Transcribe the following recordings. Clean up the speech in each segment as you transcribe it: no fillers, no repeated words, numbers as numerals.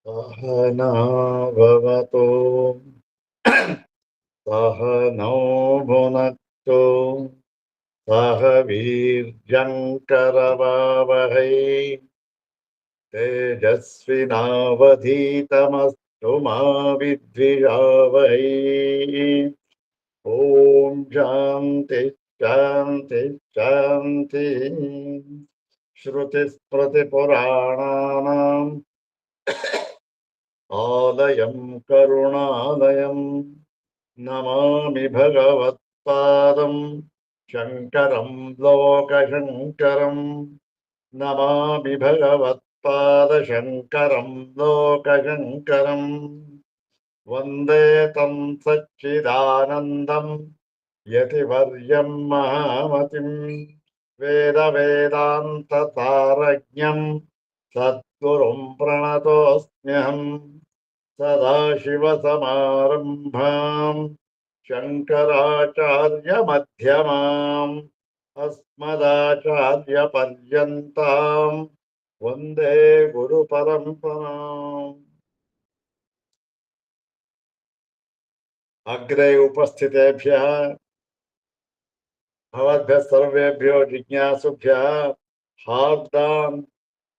सहना भवतु सह नौ भुनक्तु सह वीर्यङ्करवावहै तेजस्विनावधीतमस्तु मा विद्विषावहै। ओम शांति शांति शांति। श्रुतिस्मृतिपुराणानाम् आलयं करुणालयं नमामि भगवत्पादं शङ्करं लोकशङ्करम् नमामि भगवत्पादशङ्करं लोकशङ्करम् वन्दे तं सच्चिदानन्दं यतिवर्यं महामतिं वेदवेदान्ततारज्ञं सद्गुरुं प्रणतोऽस्म्यहम् सदाशिवसमारम्भां शङ्कराचार्यमध्यमाम् अस्मदाचार्यपर्यन्तां वन्दे गुरुपरम्पराम्। अग्रे उपस्थितेभ्यः भवद्भ्यः सर्वेभ्यो जिज्ञासुभ्यः हार्दान्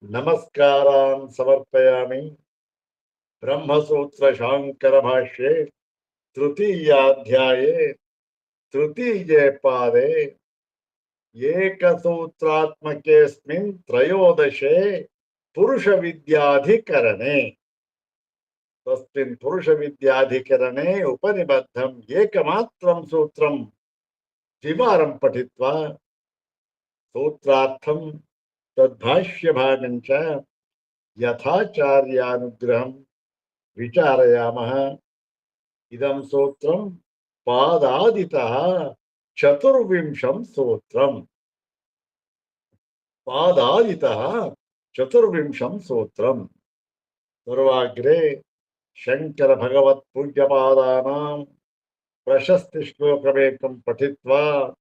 नमस्कारान् समर्पयामि। ब्रह्मसूत्र शांकर भाष्ये तृतीयाध्याये तृतीये पादे एकसूत्रात्मकेऽस्मिन् त्रयोदशे पुरुष विद्याधिकरणे तस्मिन् पुरुष विद्याधिकरणे उपनिबद्धम् एकमात्रं सूत्रं द्विवारं पठित्वा सूत्रार्थं तद्भाष्यभागं च यथाचार्यानुग्रहं विचारयामः। इदं सूत्रं पादादितः चतुर्विंशं सूत्रम्। पादादितः चतुर्विंशं सूत्रम्। सर्वाग्रे शंकर भगवत् पूज्यपादानां प्रशस्ति श्लोकमेकं पठित्वा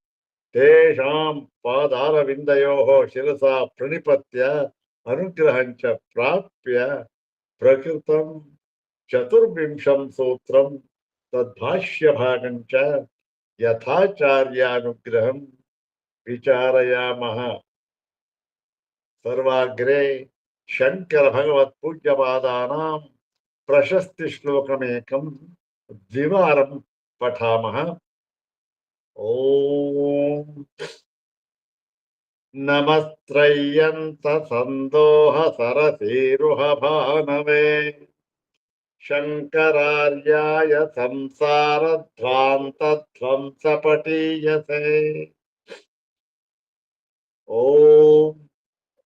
तेषां पादारविन्दयोः शिरसा प्रणिपत्य अनुग्रहं च प्राप्य प्रकृतं चतुर्विंशं सूत्रं तद्भाष्यभागं च यथाचार्यानुग्रहं विचारयामः। सर्वाग्रे शंकर भगवत् पूज्यपादानां प्रशस्ति श्लोकमेकं द्विवारं पठामः। ओम नमस्त्रय्यंत संदोह सरसीरुह भानवे शंकरार्याय संसार ध्वांत ध्वंसपटीयसे। ओम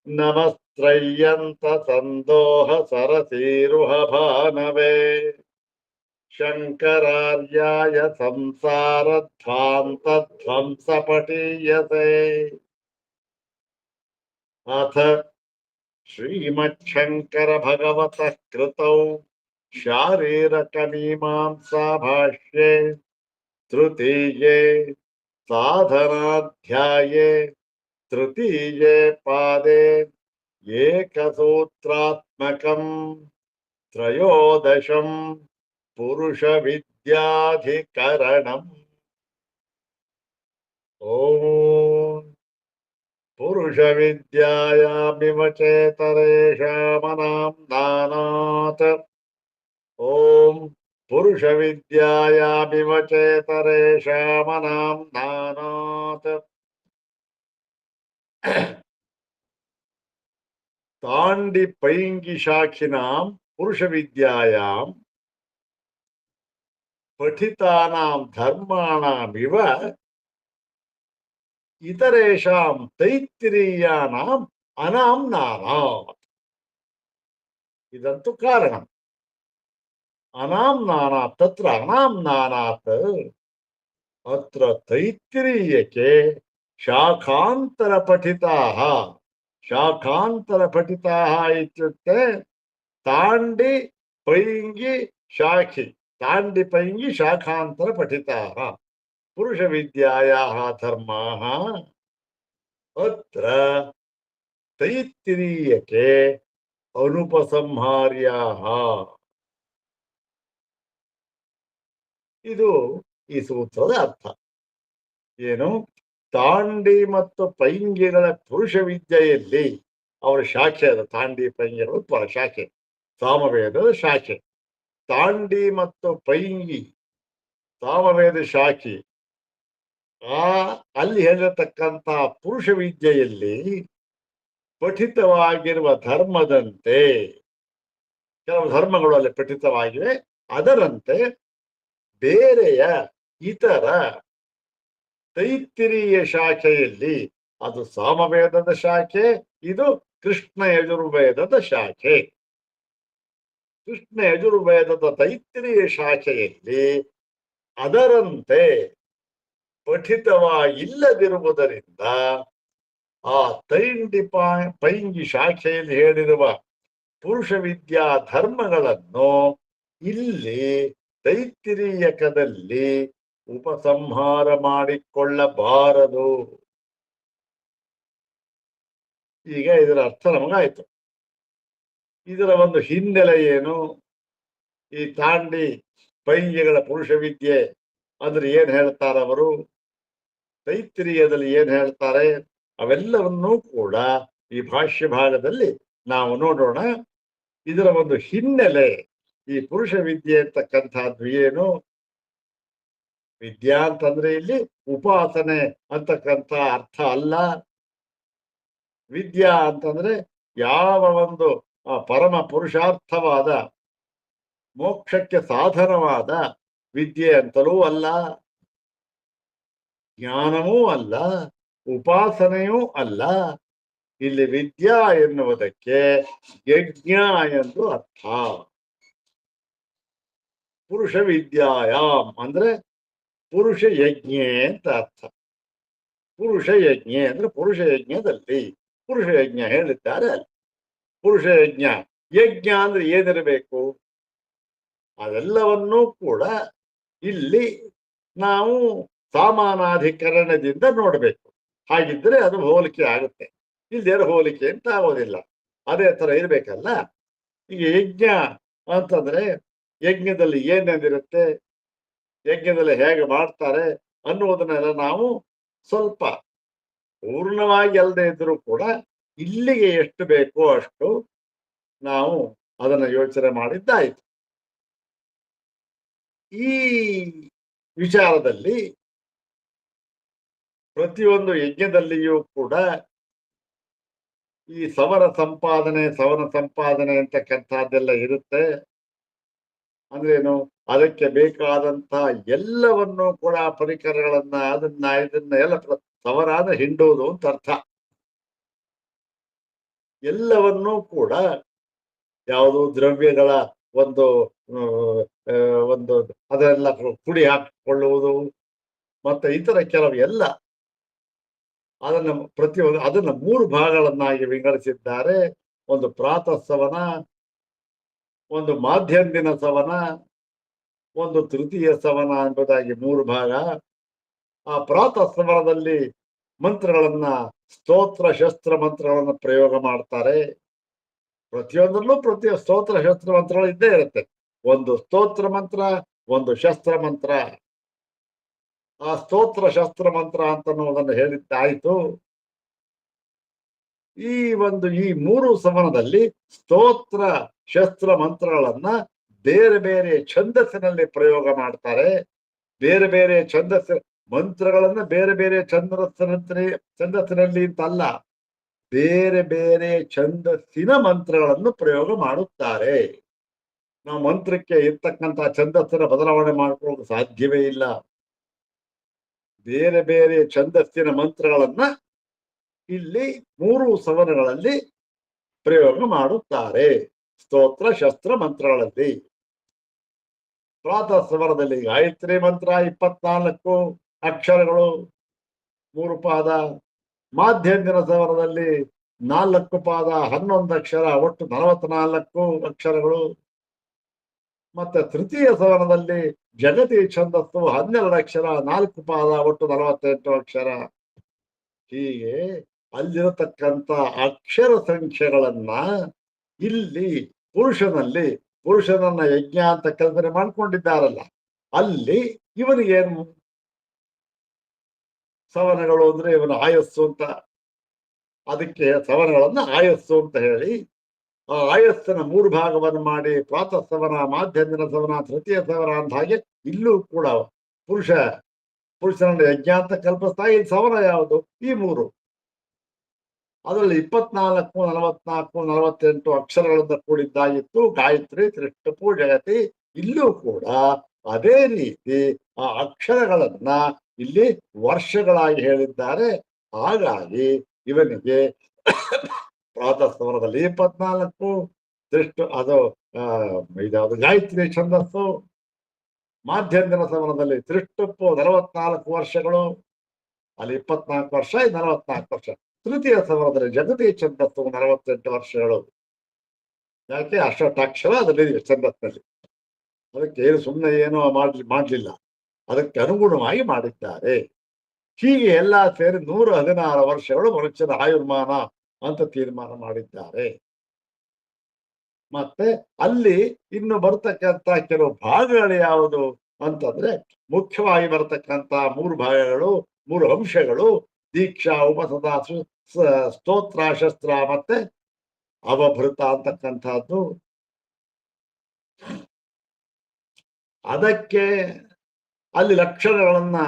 नमस्त्रय्यंत संदोह सरसीरुह भानवे शंकरार्याय संसार ध्वांत ध्वंसपटीयसे। अथ श्रीमच्छंकर भगवतः कृतौ शारीरकमीमांसा भाष्ये तृतीये साधनाध्याये तृतीये पादे एकसूत्रात्मकं त्रयोदशं पुरुष विद्याधिकरणम्। ओम पुरुष विद्यायामिव चेतरेषामनाम्नानात्। ओम पुरुष विद्यायामिव चेतरेषामनाम्नानात् ताण्डि पैङ्गि शाखिनां पुरुष विद्यायां पठितानां धर्माणामिव इतरेषां तैत्तिरीयानाम् अनाम्नानात्। इदं तु कारणम्। अनाम्नानात् तत्र अनाम्नानात् अत्र तैत्तिरीयके शाखान्तरपठिताः। शाखान्तरपठिताः इत्युक्ते ताण्डि पैङ्गि शाखि ताण्डि पैङ्गि शाखान्तरपठिताः पुरुष विद्यायाः धर्माः अत्र तैत्तिरीयके ಅನುಪಸಂಹಾರ್ಯ. ಇದು ಈ ಸೂತ್ರದ ಅರ್ಥ. ಏನು? ತಾಂಡಿ ಮತ್ತು ಪೈಂಗಿಗಳ ಪುರುಷ ವಿದ್ಯೆಯಲ್ಲಿ ಅವರ ಶಾಖೆ ಅದು. ತಾಂಡಿ ಪೈಂಗಿಗಳು ಶಾಖೆ, ಸಾಮವೇದದ ಶಾಖೆ. ತಾಂಡಿ ಮತ್ತು ಪೈಂಗಿ ಸಾಮವೇದ ಶಾಖೆ. ಅಲ್ಲಿ ಹೇಳಿರತಕ್ಕಂಥ ಪುರುಷ ವಿದ್ಯೆಯಲ್ಲಿ ಪಠಿತವಾಗಿರುವ ಧರ್ಮದಂತೆ, ಕೆಲವು ಧರ್ಮಗಳು ಅಲ್ಲಿ ಪಠಿತವಾಗಿವೆ, ಅದರಂತೆ ಬೇರೆಯ ಇತರ ತೈತ್ತಿರೀಯ ಶಾಖೆಯಲ್ಲಿ, ಅದು ಸಾಮವೇದದ ಶಾಖೆ, ಇದು ಕೃಷ್ಣ ಯಜುರ್ವೇದದ ಶಾಖೆ. ಕೃಷ್ಣ ಯಜುರ್ವೇದದ ತೈತ್ತಿರೀಯ ಶಾಖೆಯಲ್ಲಿ ಅದರಂತೆ ಪಠಿತವಾಗಿಲ್ಲದಿರುವುದರಿಂದ ಆ ಪೈಂಗಿ ಶಾಖೆಯಲ್ಲಿ ಹೇಳಿರುವ ಪುರುಷ ವಿದ್ಯಾ ಧರ್ಮಗಳನ್ನು ಇಲ್ಲಿ ತೈತ್ತಿರೀಯಕದಲ್ಲಿ ಉಪಸಂಹಾರ ಮಾಡಿಕೊಳ್ಳಬಾರದು. ಈಗ ಇದರ ಅರ್ಥ ನಮಗಾಯ್ತು. ಇದರ ಒಂದು ಹಿನ್ನೆಲೆ ಏನು? ಈ ತಾಂಡಿ ಪೈಂಗಿಗಳ ಪುರುಷ ವಿದ್ಯೆ ಅಂದ್ರೆ ಏನ್ ಹೇಳ್ತಾರೆ ಅವರು, ತೈತ್ತಿರೀಯದಲ್ಲಿ ಏನ್ ಹೇಳ್ತಾರೆ, ಅವೆಲ್ಲವನ್ನೂ ಕೂಡ ಈ ಭಾಷ್ಯ ಭಾಗದಲ್ಲಿ ನಾವು ನೋಡೋಣ. ಇದರ ಒಂದು ಹಿನ್ನೆಲೆ, ಈ ಪುರುಷ ವಿದ್ಯೆ ಅಂತಕ್ಕಂಥದ್ದು ಏನು? ವಿದ್ಯಾ ಅಂತಂದ್ರೆ ಇಲ್ಲಿ ಉಪಾಸನೆ ಅಂತಕ್ಕಂಥ ಅರ್ಥ ಅಲ್ಲ. ವಿದ್ಯಾ ಅಂತಂದ್ರೆ ಯಾವ ಒಂದು ಪರಮ ಪುರುಷಾರ್ಥವಾದ ಮೋಕ್ಷಕ್ಕೆ ಸಾಧನವಾದ ವಿದ್ಯೆ ಅಂತಲೂ ಅಲ್ಲ, ಜ್ಞಾನವೂ ಅಲ್ಲ, ಉಪಾಸನೆಯೂ ಅಲ್ಲ. ಇಲ್ಲಿ ವಿದ್ಯಾ ಎನ್ನುವುದಕ್ಕೆ ಯಜ್ಞ ಎಂದು ಅರ್ಥ. ಪುರುಷ ವಿದ್ಯಾಯಾಮ್ ಅಂದ್ರೆ ಪುರುಷ ಯಜ್ಞೆ ಅಂತ ಅರ್ಥ. ಪುರುಷ ಯಜ್ಞೆ ಅಂದ್ರೆ ಪುರುಷ ಯಜ್ಞದಲ್ಲಿ, ಪುರುಷ ಯಜ್ಞ ಹೇಳಿದ್ದಾರೆ ಅಲ್ಲಿ. ಪುರುಷ ಯಜ್ಞ, ಯಜ್ಞ ಅಂದ್ರೆ ಏನಿರಬೇಕು? ಅದೆಲ್ಲವನ್ನೂ ಕೂಡ ಇಲ್ಲಿ ನಾವು ಸಾಮಾನಾಧಿಕರಣದಿಂದ ನೋಡಬೇಕು. ಹಾಗಿದ್ರೆ ಅದು ಹೋಲಿಕೆ ಆಗುತ್ತೆ. ಇಲ್ದೇರ ಹೋಲಿಕೆ ಅಂತ ಆಗೋದಿಲ್ಲ. ಅದೇ ತರ ಇರ್ಬೇಕಲ್ಲ. ಈಗ ಯಜ್ಞ ಅಂತಂದ್ರೆ ಯಜ್ಞದಲ್ಲಿ ಏನೇನಿರುತ್ತೆ, ಯಜ್ಞದಲ್ಲಿ ಹೇಗೆ ಮಾಡ್ತಾರೆ ಅನ್ನುವುದನ್ನೆಲ್ಲ ನಾವು ಸ್ವಲ್ಪ ಪೂರ್ಣವಾಗಿ ಅಲ್ಲದೆ ಇದ್ರೂ ಕೂಡ ಇಲ್ಲಿಗೆ ಎಷ್ಟು ಬೇಕೋ ಅಷ್ಟು ನಾವು ಅದನ್ನು ಯೋಚನೆ ಮಾಡಿದ್ದಾಯ್ತು. ಈ ವಿಚಾರದಲ್ಲಿ ಪ್ರತಿಯೊಂದು ಯಜ್ಞದಲ್ಲಿಯೂ ಕೂಡ ಈ ಸವನ ಸಂಪಾದನೆ ಅಂತಕ್ಕಂಥದ್ದೆಲ್ಲ ಇರುತ್ತೆ. ಅಂದ್ರೇನು? ಅದಕ್ಕೆ ಬೇಕಾದಂತ ಎಲ್ಲವನ್ನೂ ಕೂಡ ಪರಿಕರಗಳನ್ನ ಇದನ್ನ ಎಲ್ಲ ಸವನ ಹಿಂಡುವುದು ಅಂತ ಅರ್ಥ. ಎಲ್ಲವನ್ನೂ ಕೂಡ ಯಾವುದು ದ್ರವ್ಯಗಳ ಒಂದು ಒಂದು ಅದೆಲ್ಲ ಪುಡಿ ಹಾಕಿಕೊಳ್ಳುವುದು ಮತ್ತೆ ಇತರ ಕೆಲವು ಎಲ್ಲ ಅದನ್ನ ಪ್ರತಿಯೊಂದು ಅದನ್ನ 3 ಭಾಗಗಳನ್ನಾಗಿ ವಿಂಗಡಿಸಿದ್ದಾರೆ. ಒಂದು ಪ್ರಾತಃ ಸವನ, ಒಂದು ಮಾಧ್ಯಂದಿನ ಸವನ, ಒಂದು ತೃತೀಯ ಸವನ ಎಂಬುದಾಗಿ 3 ಭಾಗ. ಆ ಪ್ರಾತಃ ಸವನದಲ್ಲಿ ಮಂತ್ರಗಳನ್ನ, ಸ್ತೋತ್ರ ಶಸ್ತ್ರ ಮಂತ್ರಗಳನ್ನ ಪ್ರಯೋಗ ಮಾಡ್ತಾರೆ. ಪ್ರತಿಯೊಂದರಲ್ಲೂ ಸ್ತೋತ್ರ ಶಸ್ತ್ರ ಮಂತ್ರಗಳು ಇದ್ದೇ ಇರುತ್ತೆ. ಒಂದು ಸ್ತೋತ್ರ ಮಂತ್ರ, ಒಂದು ಶಸ್ತ್ರ ಮಂತ್ರ. ಆ ಸ್ತೋತ್ರ ಶಸ್ತ್ರ ಮಂತ್ರ ಅಂತ ಅನ್ನೋದನ್ನು ಹೇಳಿದ್ದಾಯ್ತು. ಈ 3 ಸವನದಲ್ಲಿ ಸ್ತೋತ್ರ ಶಸ್ತ್ರ ಮಂತ್ರಗಳನ್ನ ಬೇರೆ ಬೇರೆ ಛಂದಸ್ಸಿನಲ್ಲಿ ಪ್ರಯೋಗ ಮಾಡ್ತಾರೆ. ಬೇರೆ ಬೇರೆ ಮಂತ್ರಗಳನ್ನ ಬೇರೆ ಬೇರೆ ಛಂದಸ್ಸಿನಲ್ಲಿ ಅಂತಲ್ಲ, ಬೇರೆ ಬೇರೆ ಛಂದಸ್ಸಿನ ಮಂತ್ರಗಳನ್ನು ಪ್ರಯೋಗ ಮಾಡುತ್ತಾರೆ. ನಾವು ಮಂತ್ರಕ್ಕೆ ಇರ್ತಕ್ಕಂಥ ಛಂದಸ್ಸಿನ ಬದಲಾವಣೆ ಮಾಡ್ಕೊಳ್ಳೋದು ಸಾಧ್ಯವೇ ಇಲ್ಲ. ಬೇರೆ ಬೇರೆ ಛಂದಸ್ಸಿನ ಮಂತ್ರಗಳನ್ನ ಇಲ್ಲಿ 3 ಸವನಗಳಲ್ಲಿ ಪ್ರಯೋಗ ಮಾಡುತ್ತಾರೆ. ಸ್ತೋತ್ರ ಶಸ್ತ್ರ ಮಂತ್ರಗಳಲ್ಲಿ ಪ್ರಾತಃ ಸವನದಲ್ಲಿ ಗಾಯತ್ರಿ ಮಂತ್ರ 24 ಅಕ್ಷರಗಳು 3 ಪಾದ, ಮಾಧ್ಯಂದಿನ ಸವನದಲ್ಲಿ 4 ಪಾದ 11 ಅಕ್ಷರ, ಒಟ್ಟು 44 ಅಕ್ಷರಗಳು. ಮತ್ತೆ ತೃತೀಯ ಸವನದಲ್ಲಿ ಜಗತಿ ಛಂದಸ್ಸು 12 ಅಕ್ಷರ 4 ಪಾದ, ಒಟ್ಟು 48 ಅಕ್ಷರ. ಹೀಗೆ ಅಲ್ಲಿರತಕ್ಕಂಥ ಅಕ್ಷರ ಸಂಖ್ಯೆಗಳನ್ನ ಇಲ್ಲಿ ಪುರುಷನನ್ನ ಯಜ್ಞ ಅಂತ ಕಲ್ಪನೆ ಮಾಡ್ಕೊಂಡಿದ್ದಾರಲ್ಲ, ಅಲ್ಲಿ ಇವನಿಗೇನು ಸವನಗಳು ಅಂದ್ರೆ ಇವನ ಆಯಸ್ಸು ಅಂತ, ಅದಕ್ಕೆ ಸವನಗಳನ್ನ ಆಯಸ್ಸು ಅಂತ ಹೇಳಿ ಆ ಆಯಸ್ಸನ 3 ಭಾಗವನ್ನು ಮಾಡಿ ಪ್ರಾತಃ ಸವನ, ಮಾಧ್ಯಂದಿನ ಸವನ, ತೃತೀಯ ಸವನ ಅಂತ ಹಾಗೆ ಇಲ್ಲೂ ಕೂಡ ಪುರುಷನನ್ನು ಯಜ್ಞ ಅಂತ ಕಲ್ಪಿಸ್ತಾ ಇಲ್ಲಿ ಸವನ ಯಾವುದು? ಈ 3. ಅದರಲ್ಲಿ 24, 44, 48 ಅಕ್ಷರಗಳಿಂದ ಕೂಡಿದ್ದಾಗಿತ್ತು ಗಾಯತ್ರಿ, ತ್ರಿಷ್ಟಪು, ಜಗತಿ. ಇಲ್ಲೂ ಕೂಡ ಅದೇ ರೀತಿ ಆ ಅಕ್ಷರಗಳನ್ನ ಇಲ್ಲಿ ವರ್ಷಗಳಾಗಿ ಹೇಳಿದ್ದಾರೆ. ಹಾಗಾಗಿ ಇವನಿಗೆ ಪ್ರಾತಃ ಸ್ತವನದಲ್ಲಿ 24, ಅದು ಇದಾವುದು ಗಾಯತ್ರಿ ಛಂದಸ್ಸು, ಮಾಧ್ಯಂದಿನ ಸವನದಲ್ಲಿ ತ್ರಿಷ್ಟಪ್ಪು 44 ವರ್ಷಗಳು, ಅಲ್ಲಿ 24 ವರ್ಷ, 44 ವರ್ಷ. ತೃತೀಯ ಸವನದಲ್ಲಿ ಜಗತಿ ಛಂದಸ್ಸು 48 ವರ್ಷಗಳು. ಯಾಕೆ? ಅಕ್ಷರ ಅದರಲ್ಲಿ ಛಂದಸ್ನಲ್ಲಿ. ಅದಕ್ಕೆ ಏನು ಸುಮ್ಮನೆ ಏನೋ ಮಾಡ್ಲಿಲ್ಲ, ಅದಕ್ಕೆ ಅನುಗುಣವಾಗಿ ಮಾಡಿದ್ದಾರೆ. ಹೀಗೆ ಎಲ್ಲ ಸೇರಿ 116 ವರ್ಷಗಳು ಮನುಷ್ಯನ ಆಯುರ್ಮಾನ ಅಂತ ತೀರ್ಮಾನ ಮಾಡಿದ್ದಾರೆ. ಮತ್ತೆ ಅಲ್ಲಿ ಇನ್ನು ಬರ್ತಕ್ಕಂಥ ಕೆಲವು ಭಾಗಗಳು ಯಾವುದು ಅಂತಂದ್ರೆ, ಮುಖ್ಯವಾಗಿ ಬರ್ತಕ್ಕಂಥ 3 ಭಾಗಗಳು, 3 ಅಂಶಗಳು: ದೀಕ್ಷಾ, ಉಪಸದ, ಸ್ತೋತ್ರ, ಶಸ್ತ್ರ ಮತ್ತೆ ಅವಭೃತ ಅಂತಕ್ಕಂಥದ್ದು. ಅದಕ್ಕೆ ಅಲ್ಲಿ ಲಕ್ಷಣಗಳನ್ನ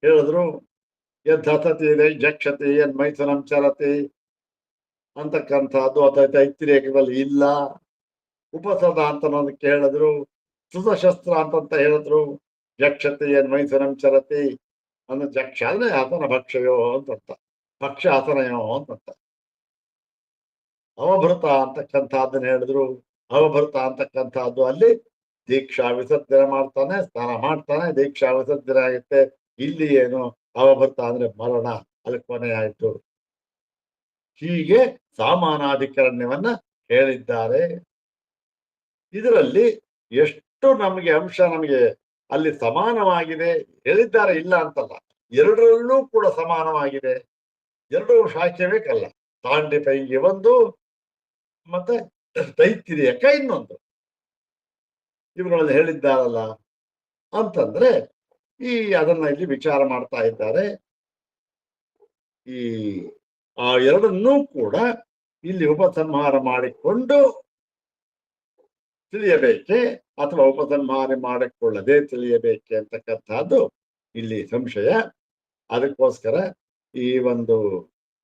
ಹೇಳಿದ್ರು. ಯದ್ಧತತಿ ಜಕ್ಷತಿ, ಯನ್ಮೈಥುನಂ ಚರತಿ ಅಂತಕ್ಕಂಥದ್ದು ತೈತ್ತಿರೇಕದಲ್ಲಿ ಇಲ್ಲ. ಉಪಸದ ಅಂತ ಹೇಳಿದ್ರು. ಸುತಶಸ್ತ್ರ ಅಂತಂತ ಹೇಳಿದ್ರು. ಜಕ್ಷತಿ ಯನ್ಮೈಥುನಂ ಚರತಿ ಅಂದ್ರೆ ಜಕ್ಷ ಅಂದ್ರೆ ಹತನ ಭಕ್ಷಯೋ ಅಂತರ್ಥ, ಭಕ್ಷ ಹತನಯೋ ಅಂತರ್ಥ. ಅವಭೃತ ಅಂತಕ್ಕಂಥದ್ದನ್ನ ಹೇಳಿದ್ರು. ಅವಭೃತ ಅಂತಕ್ಕಂಥದ್ದು ಅಲ್ಲಿ ದೀಕ್ಷಾ ವಿಸರ್ಜನೆ ಮಾಡ್ತಾನೆ, ಸ್ನಾನ ಮಾಡ್ತಾನೆ, ದೀಕ್ಷಾ ವಿಸರ್ಜನೆ ಆಗುತ್ತೆ. ಇಲ್ಲಿ ಏನು ಅವಭೃತ ಅಂದ್ರೆ ಮರಣ, ಅಲ್ಲಿ ಕೊನೆ ಆಯ್ತು. ಹೀಗೆ ಸಾಮಾನಾಧಿಕರಣ್ಯವನ್ನ ಹೇಳಿದ್ದಾರೆ. ಇದರಲ್ಲಿ ಎಷ್ಟು ನಮಗೆ ಅಂಶ ನಮಗೆ ಅಲ್ಲಿ ಸಮಾನವಾಗಿದೆ ಹೇಳಿದ್ದಾರೆ, ಇಲ್ಲ ಅಂತಲ್ಲ. ಎರಡರಲ್ಲೂ ಕೂಡ ಸಮಾನವಾಗಿದೆ. ಎರಡು ಶಾಖೆ ಬೇಕಲ್ಲ, ತಾಂಡಿಪೈಗೆ ಒಂದು ಮತ್ತೆ ತೈತ್ತಿರಿಯಕ ಇನ್ನೊಂದು, ಇವುಗಳಲ್ಲಿ ಹೇಳಿದ್ದಾರಲ್ಲ ಅಂತಂದ್ರೆ ಅದನ್ನ ಇಲ್ಲಿ ವಿಚಾರ ಮಾಡ್ತಾ ಇದ್ದಾರೆ. ಈ ಆ ಎರಡನ್ನೂ ಕೂಡ ಇಲ್ಲಿ ಉಪಸಂಹಾರ ಮಾಡಿಕೊಂಡು ತಿಳಿಯಬೇಕೆ ಅಥವಾ ಉಪಸಂಹಾರ ಮಾಡಿಕೊಳ್ಳದೆ ತಿಳಿಯಬೇಕೆ ಅಂತಕ್ಕಂಥದ್ದು ಇಲ್ಲಿ ಸಂಶಯ. ಅದಕ್ಕೋಸ್ಕರ ಈ ಒಂದು